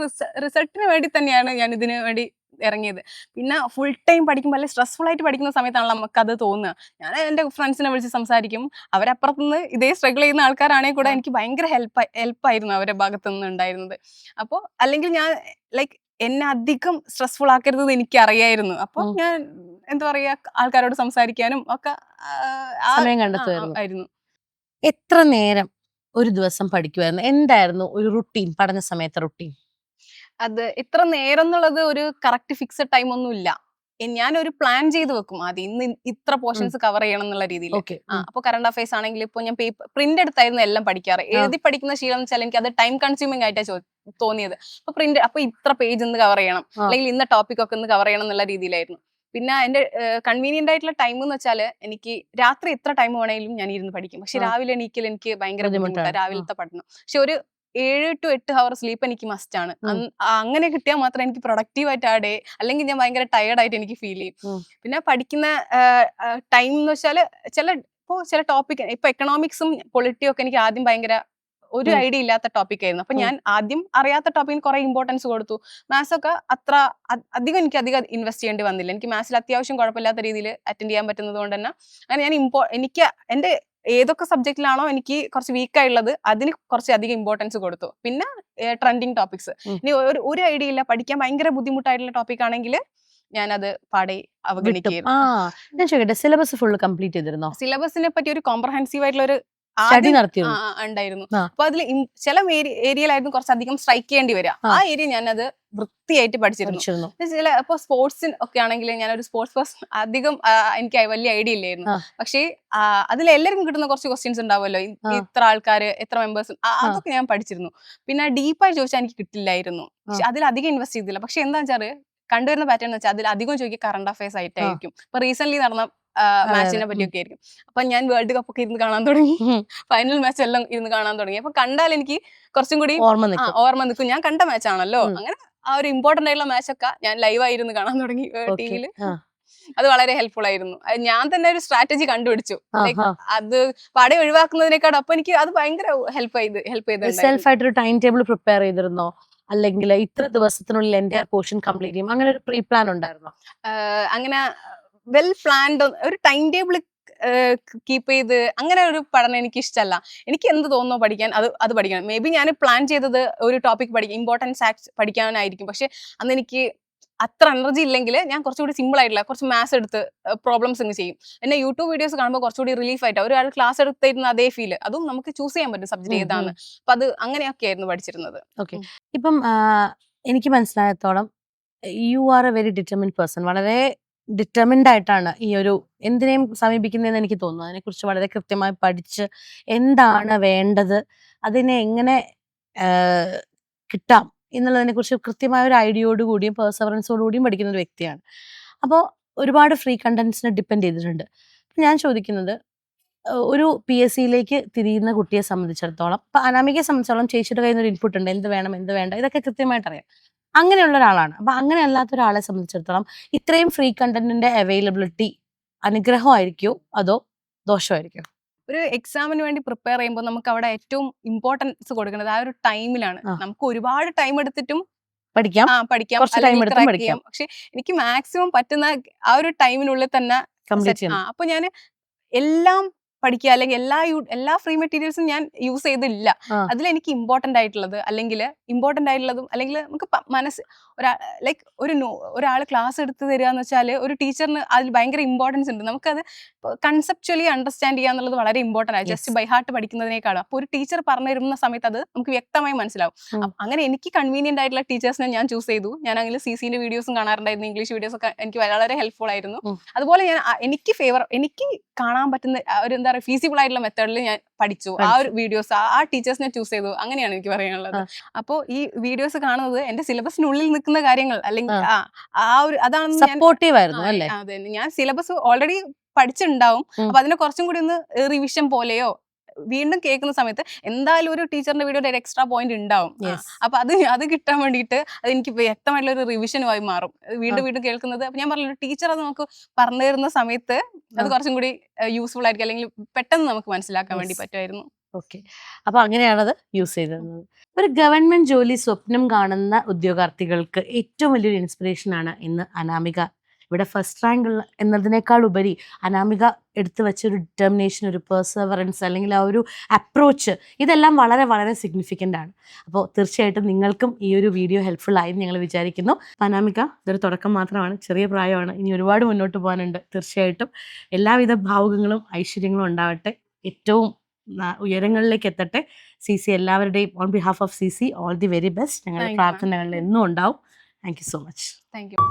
റിസൾട്ടിന് വേണ്ടി തന്നെയാണ് ഞാൻ ഇതിന് വേണ്ടി ഇറങ്ങിയത്. പിന്നെ ഫുൾ ടൈം പഠിക്കുമ്പോൾ അല്ലെങ്കിൽ സ്ട്രെസ്ഫുൾ ആയിട്ട് പഠിക്കുന്ന സമയത്താണല്ലോ നമുക്കത് തോന്നുക. ഞാൻ എൻ്റെ ഫ്രണ്ട്സിനെ വിളിച്ച് സംസാരിക്കും. അവരപ്പുറത്തുനിന്ന് ഇതേ സ്ട്രഗിൾ ചെയ്യുന്ന ആൾക്കാരാണെങ്കിൽ കൂടെ എനിക്ക് ഭയങ്കര ഹെൽപ്പായിരുന്നു അവരുടെ ഭാഗത്തു നിന്ന് ഉണ്ടായിരുന്നത്. അപ്പോൾ അല്ലെങ്കിൽ ഞാൻ ലൈക്ക് എന്നെ അധികം സ്ട്രെസ്ഫുൾ ആക്കരുത് എനിക്ക് അറിയായിരുന്നു. അപ്പോൾ ഞാൻ എന്താ പറയാ ആൾക്കാരോട് സംസാരിക്കാനും ഒക്കെ സമയം കണ്ടെത്തുമായിരുന്നു. ആയിരുന്നു. എത്ര നേരം ഒരു ദിവസം പഠിക്കുമായിരുന്നു? എന്തായിരുന്നു ഒരു റുട്ടീൻ, പഠന സമയത്തെ റുട്ടീൻ? അത് ഇത്ര നേരം എന്നുള്ളത് ഒരു കറക്റ്റ് ഫിക്സഡ് ടൈം ഒന്നും ഇല്ല. ഞാനൊരു പ്ലാൻ ചെയ്ത് വെക്കും ആദ്യം. ഇന്ന് ഇത്ര പോർഷൻസ് കവർ ചെയ്യണം എന്നുള്ള രീതിയിൽ. ഓക്കെ. അപ്പൊ കറണ്ട് അഫയേഴ്സ് ആണെങ്കിൽ ഇപ്പൊ ഞാൻ പ്രിന്റ് എടുത്തായിരുന്നു എല്ലാം പഠിക്കാറ്. എഴുതി പഠിക്കുന്ന ശീലം എന്ന് വെച്ചാൽ എനിക്ക് അത് ടൈം കൺസ്യൂമിംഗ് ആയിട്ടാണ് തോന്നിയത്. അപ്പൊ ഇത്ര പേജ് ഇന്ന് കവർ ചെയ്യണം, അല്ലെങ്കിൽ ഇന്ന ടോപ്പിക് ഒക്കെ ഇന്ന് കവർ ചെയ്യണം എന്നുള്ള രീതിയിലായിരുന്നു. പിന്നെ എന്റെ കൺവീനിയന്റ് ആയിട്ടുള്ള ടൈം എന്ന് വെച്ചാൽ എനിക്ക് രാത്രി എത്ര ടൈം വേണമെങ്കിലും ഞാൻ ഇരുന്ന് പഠിക്കും. പക്ഷെ രാവിലെ എണീക്കൽ എനിക്ക് ഭയങ്കര ബുദ്ധിമുട്ടാണ് രാവിലത്തെ പഠനം. പക്ഷെ ഒരു 7 to 8 ഹവർ സ്ലീപ്പ് എനിക്ക് മസ്റ്റ് ആണ്. അങ്ങനെ കിട്ടിയാൽ മാത്രമേ എനിക്ക് പ്രൊഡക്റ്റീവ് ആയിട്ട് ആ ഡേ, അല്ലെങ്കിൽ ഞാൻ ഭയങ്കര ടയർഡ് ആയിട്ട് എനിക്ക് ഫീൽ ചെയ്യും. പിന്നെ പഠിക്കുന്ന ടൈം എന്ന് വെച്ചാൽ ചില ടോപ്പിക്, ഇപ്പൊ എക്കണോമിക്സും പൊളിറ്റിയും ഒക്കെ എനിക്ക് ആദ്യം ഭയങ്കര ഒരു ഐഡിയ ഇല്ലാത്ത ടോപ്പിക് ആയിരുന്നു. അപ്പൊ ഞാൻ ആദ്യം അറിയാത്ത ടോപ്പിക്കിന് കുറെ ഇമ്പോർട്ടൻസ് കൊടുത്തു. മാത്സ് ഒക്കെ അധികം ഇൻവെസ്റ്റ് ചെയ്യേണ്ടി വന്നില്ല. എനിക്ക് മാത്സിൽ അത്യാവശ്യം കുഴപ്പമില്ലാത്ത രീതിയിൽ അറ്റൻഡ് ചെയ്യാൻ പറ്റുന്നത് കൊണ്ട് തന്നെ അങ്ങനെ ഞാൻ എനിക്ക് എന്റെ ഏതൊക്കെ സബ്ജക്റ്റിലാണോ എനിക്ക് കുറച്ച് വീക്കായുള്ളത് അതിന് കുറച്ച് അധികം ഇമ്പോർട്ടൻസ് കൊടുത്തു. പിന്നെ ട്രെൻഡിങ് ടോപ്പിക്സ്, ഇനി ഒരു ഐഡിയ ഇല്ല, പഠിക്കാൻ ഭയങ്കര ബുദ്ധിമുട്ടായിട്ടുള്ള ടോപ്പിക് ആണെങ്കിൽ ഞാനത് പാടെ അവഗണിക്കുകയായിരുന്നു. സിലബസ് ഫുൾ കംപ്ലീറ്റ് ചെയ്തിരുന്നോ? സിലബസിനെ പറ്റി ഒരു കോംപ്രഹെൻസീവ് ആയിട്ടുള്ള ഒരു സ്റ്റഡി നടത്തിയിരുന്നു. ഉണ്ടായിരുന്നു. അപ്പൊ അതിൽ ചില ഏരിയയിലായിരുന്നു കുറച്ചധികം സ്ട്രൈക്ക് ചെയ്യേണ്ടി വരിക. ആ ഏരിയ ഞാനത് വൃത്തിയായിട്ട് പഠിച്ചിരുന്നു. ഇപ്പൊ സ്പോർട്സിന് ഒക്കെ ആണെങ്കിൽ ഞാനൊരു സ്പോർട്സ് പേഴ്സൺ, അധികം എനിക്ക് വലിയ ഐഡിയ ഇല്ലായിരുന്നു. പക്ഷേ അതിൽ എല്ലാവർക്കും കിട്ടുന്ന കുറച്ച് ക്വസ്റ്റ്യൻസ് ഉണ്ടാവുമല്ലോ, ഇത്ര ആൾക്കാര് എത്ര മെമ്പേഴ്സ്, അതൊക്കെ ഞാൻ പഠിച്ചിരുന്നു. പിന്നെ ഡീപ്പായി ചോദിച്ചാൽ എനിക്ക് കിട്ടില്ലായിരുന്നു. പക്ഷെ അതിലധികം ഇൻവെസ്റ്റ് ചെയ്തില്ല. പക്ഷെ എന്താ വെച്ചാൽ കണ്ടുവരുന്ന പാറ്റേൺ എന്ന് വെച്ചാൽ അതിൽ അധികം ചോദിക്കുക കറണ്ട് അഫയേഴ്സ് ആയിട്ടായിരിക്കും. ഇപ്പൊ റീസെന്റ് നടന്ന മാച്ചിനെ പറ്റിയൊക്കെ ആയിരിക്കും. അപ്പൊ ഞാൻ വേൾഡ് കപ്പ് ഒക്കെ ഇരുന്ന് കാണാൻ തുടങ്ങി, ഫൈനൽ മാച്ച് എല്ലാം ഇരുന്ന് കാണാൻ തുടങ്ങി. അപ്പൊ കണ്ടാൽ എനിക്ക് കുറച്ചും കൂടി ഓർമ്മ നിൽക്കും, ഞാൻ കണ്ട മാച്ച് ആണല്ലോ. അങ്ങനെ ആ ഒരു ഇമ്പോർട്ടന്റ് ആയിട്ടുള്ള മാച്ച് ഒക്കെ ഞാൻ ലൈവായിരുന്നു കാണാൻ തുടങ്ങി ടിവിയിൽ. അത് വളരെ ഹെൽപ്ഫുൾ ആയിരുന്നു. ഞാൻ തന്നെ ഒരു സ്ട്രാറ്റജി കണ്ടുപിടിച്ചു. അത് പാടെ ഒഴിവാക്കുന്നതിനേക്കാൾ അപ്പൊ എനിക്ക് അത് ഭയങ്കര ഹെൽപ്പ് ചെയ്ത് സെൽഫ് ആയിട്ട് ഒരു ടൈം ടേബിൾ പ്രിപ്പയർ ചെയ്തിരുന്നോ? അല്ലെങ്കിൽ ഇത്ര ദിവസത്തിനുള്ളിൽ എന്റെ പോർഷൻ കംപ്ലീറ്റ് ചെയ്യും, അങ്ങനെ ഒരു പ്രീ പ്ലാൻ ഉണ്ടായിരുന്നോ? അങ്ങനെ വെൽ പ്ലാൻഡ് ഒരു ടൈം ടേബിൾ കീപ്പ് ചെയ്ത് അങ്ങനെ ഒരു പഠനം എനിക്ക് ഇഷ്ടമല്ല. എനിക്ക് എന്ത് തോന്നുന്നോ പഠിക്കാൻ അത് പഠിക്കണം. മേ ബി ഞാൻ പ്ലാൻ ചെയ്തത് ഒരു ടോപ്പിക് ഇമ്പോർട്ടൻസ് ആക്ട് പഠിക്കാനായിരിക്കും. പക്ഷെ അന്ന് എനിക്ക് അത്ര എനർജി ഇല്ലെങ്കിൽ ഞാൻ കുറച്ചുകൂടി സിമ്പിൾ ആയിട്ടുള്ള കുറച്ച് മാത്സ് എടുത്ത് പ്രോബ്ലംസ് അങ്ങ് ചെയ്യും. പിന്നെ യൂട്യൂബ് വീഡിയോസ് കാണുമ്പോൾ കുറച്ചുകൂടി റിലീഫ് ആയിട്ട് ഒരാൾ ക്ലാസ് എടുത്തിരുന്ന അതേ ഫീല്, അതും നമുക്ക് ചൂസ് ചെയ്യാൻ പറ്റും സബ്ജക്ട് ഏതാണ്. അപ്പൊ അത് അങ്ങനെയൊക്കെ ആയിരുന്നു പഠിച്ചിരുന്നത്. ഓക്കെ. ഇപ്പം എനിക്ക് മനസ്സിലായത്തോളം you are a very determined person. വളരെ ഡിറ്റർമിൻഡ് ആയിട്ടാണ് ഈ ഒരു എന്തിനേയും സമീപിക്കുന്നതെന്ന് എനിക്ക് തോന്നുന്നു. അതിനെക്കുറിച്ച് വളരെ കൃത്യമായി പഠിച്ച് എന്താണ് വേണ്ടത്, അതിനെ എങ്ങനെ കിട്ടാം എന്നുള്ളതിനെ കുറിച്ച് കൃത്യമായ ഒരു ഐഡിയയോടുകൂടിയും പെർസവറൻസോടുകൂടിയും പഠിക്കുന്ന ഒരു വ്യക്തിയാണ്. അപ്പോൾ ഒരുപാട് ഫ്രീ കണ്ടന്റ്സിനെ ഡിപ്പെൻഡ് ചെയ്തിട്ടുണ്ട്. ഞാൻ ചോദിക്കുന്നത്, ഒരു PSCയിലേക്ക് തിരിയുന്ന കുട്ടിയെ സംബന്ധിച്ചിടത്തോളം, ഇപ്പൊ അനാമികയെ സംബന്ധിച്ചിടത്തോളം ചേച്ചിയുടെ കയ്യിൽ നിന്ന് ഒരു ഇൻപുട്ട് ഉണ്ട്, എന്ത് വേണം എന്ത് വേണ്ട ഇതൊക്കെ കൃത്യമായിട്ട് അറിയാം. അങ്ങനെയുള്ള ഒരാളാണ്. അപ്പൊ അങ്ങനെ അല്ലാത്ത ഒരാളെ സംബന്ധിച്ചിടത്തോളം ഇത്രയും ഫ്രീ കണ്ടന്റിന്റെ അവൈലബിലിറ്റി അനുഗ്രഹമായിരിക്കോ അതോ ദോഷമായിരിക്കോ? ഒരു എക്സാമിന് വേണ്ടി പ്രിപ്പയർ ചെയ്യുമ്പോൾ നമുക്ക് അവിടെ ഏറ്റവും ഇമ്പോർട്ടൻസ് കൊടുക്കുന്നത് ആ ഒരു ടൈമിലാണ്. നമുക്ക് ഒരുപാട് ടൈം എടുത്തിട്ടും പഠിക്കാം, പക്ഷെ എനിക്ക് മാക്സിമം പറ്റുന്ന ആ ഒരു ടൈമിനുള്ളിൽ തന്നെ. അപ്പൊ ഞാൻ എല്ലാം പഠിക്കുക, അല്ലെങ്കിൽ എല്ലാ ഫ്രീ മെറ്റീരിയൽസും ഞാൻ യൂസ് ചെയ്തില്ല. അതിലെനിക്ക് ഇമ്പോർട്ടന്റ് ആയിട്ടുള്ളതും അല്ലെങ്കിൽ നമുക്ക് ലൈക്ക് ഒരാൾ ക്ലാസ് എടുത്ത് തരിക എന്ന് വെച്ചാൽ ഒരു ടീച്ചറിന് അതിൽ ഭയങ്കര ഇമ്പോർട്ടൻസ് ഉണ്ട്. നമുക്കത് കൺസെപ്ച്വലി അണ്ടർസ്റ്റാൻഡ് ചെയ്യുക എന്നുള്ളത് വളരെ ഇമ്പോർട്ടന്റ് ആണ്, ജസ്റ്റ് ബൈ ഹാർട്ട് പഠിക്കുന്നതിനേക്കാളും. അപ്പോൾ ഒരു ടീച്ചർ പറഞ്ഞു തരുന്ന സമയത്ത് അത് നമുക്ക് വ്യക്തമായി മനസ്സിലാവും. അങ്ങനെ എനിക്ക് കൺവീനിയന്റ് ആയിട്ടുള്ള ടീച്ചേഴ്സിനെ ഞാൻ ചൂസ് ചെയ്തു. ഞാൻ അങ്ങനെ CCന്റെ വീഡിയോസും കാണാറുണ്ടായിരുന്നു, ഇംഗ്ലീഷ് വീഡിയോസ് ഒക്കെ എനിക്ക് വളരെ ഹെൽപ്ഫുൾ ആയിരുന്നു. അതുപോലെ ഞാൻ എനിക്ക് കാണാൻ പറ്റുന്ന ഒരു എന്താ പറയുക ഫീസിബിൾ ആയിട്ടുള്ള മെത്തേഡിൽ ഞാൻ പഠിച്ചു. ആ ഒരു വീഡിയോസ് ആ ടീച്ചേഴ്സിനെ ചൂസ് ചെയ്തു. അങ്ങനെയാണ് എനിക്ക് പറയാനുള്ളത്. അപ്പോൾ ഈ വീഡിയോസ് കാണുന്നത് എന്റെ സിലബസിനുള്ളിൽ നിൽക്കുന്ന കാര്യങ്ങൾ, അല്ലെങ്കിൽ അതാണ് സപ്പോർട്ടീവ് ആയിരുന്നു അല്ലേ? അതെ, ഞാൻ സിലബസ് ഓൾറെഡി പഠിച്ചിട്ടുണ്ടാവും. അപ്പൊ അതിനെ കുറച്ചും കൂടി ഒന്ന് റിവിഷൻ പോലെയോ വീണ്ടും കേൾക്കുന്ന സമയത്ത് എന്തായാലും ഒരു ടീച്ചറിന്റെ വീഡിയോയുടെ ഒരു എക്സ്ട്രാ പോയിന്റ് ഉണ്ടാവും. അപ്പൊ അത് കിട്ടാൻ വേണ്ടിയിട്ട് അത് എനിക്ക് വ്യക്തമായിട്ടുള്ള ഒരു റിവിഷനുമായി മാറും വീണ്ടും കേൾക്കുന്നത്. അപ്പൊ ഞാൻ പറഞ്ഞ ടീച്ചർ അത് നമുക്ക് പറഞ്ഞു തരുന്ന സമയത്ത് അത് കുറച്ചും കൂടി യൂസ്ഫുൾ ആയിരിക്കും, അല്ലെങ്കിൽ പെട്ടെന്ന് നമുക്ക് മനസ്സിലാക്കാൻ വേണ്ടി പറ്റുമായിരുന്നു. ഓക്കെ, അപ്പൊ അങ്ങനെയാണത് യൂസ് ചെയ്തിരുന്നത്. ഒരു ഗവൺമെന്റ് ജോലി സ്വപ്നം കാണുന്ന ഉദ്യോഗാർത്ഥികൾക്ക് ഏറ്റവും വലിയൊരു ഇൻസ്പിറേഷൻ ആണ് ഇന്ന് അനാമിക. ഇവിടെ ഫസ്റ്റ് റാങ്ക് എന്നതിനേക്കാൾ ഉപരി അനാമിക എടുത്തു വെച്ച ഒരു ഡിറ്റർമിനേഷൻ, ഒരു പെർസെവറൻസ്, അല്ലെങ്കിൽ ആ ഒരു അപ്രോച്ച്, ഇതെല്ലാം വളരെ വളരെ സിഗ്നിഫിക്കൻ്റ് ആണ്. അപ്പോൾ തീർച്ചയായിട്ടും നിങ്ങൾക്കും ഈ ഒരു വീഡിയോ ഹെൽപ്ഫുൾ ആയി ഞങ്ങൾ വിചാരിക്കുന്നു. അനാമിക, ഇതൊരു തുടക്കം മാത്രമാണ്, ചെറിയ പ്രായമാണ്, ഇനി ഒരുപാട് മുന്നോട്ട് പോകാനുണ്ട്. തീർച്ചയായിട്ടും എല്ലാവിധ ഭാവുകങ്ങളും ഐശ്വര്യങ്ങളും ഉണ്ടാവട്ടെ, ഏറ്റവും ഉയരങ്ങളിലേക്ക് എത്തട്ടെ. CC എല്ലാവരുടെയും on behalf of CC all the very best. ഞങ്ങളുടെ Thank you, ma'am. പ്രാർത്ഥനകളിൽ എന്നും ഉണ്ടാവും. Thank you so much. Thank you.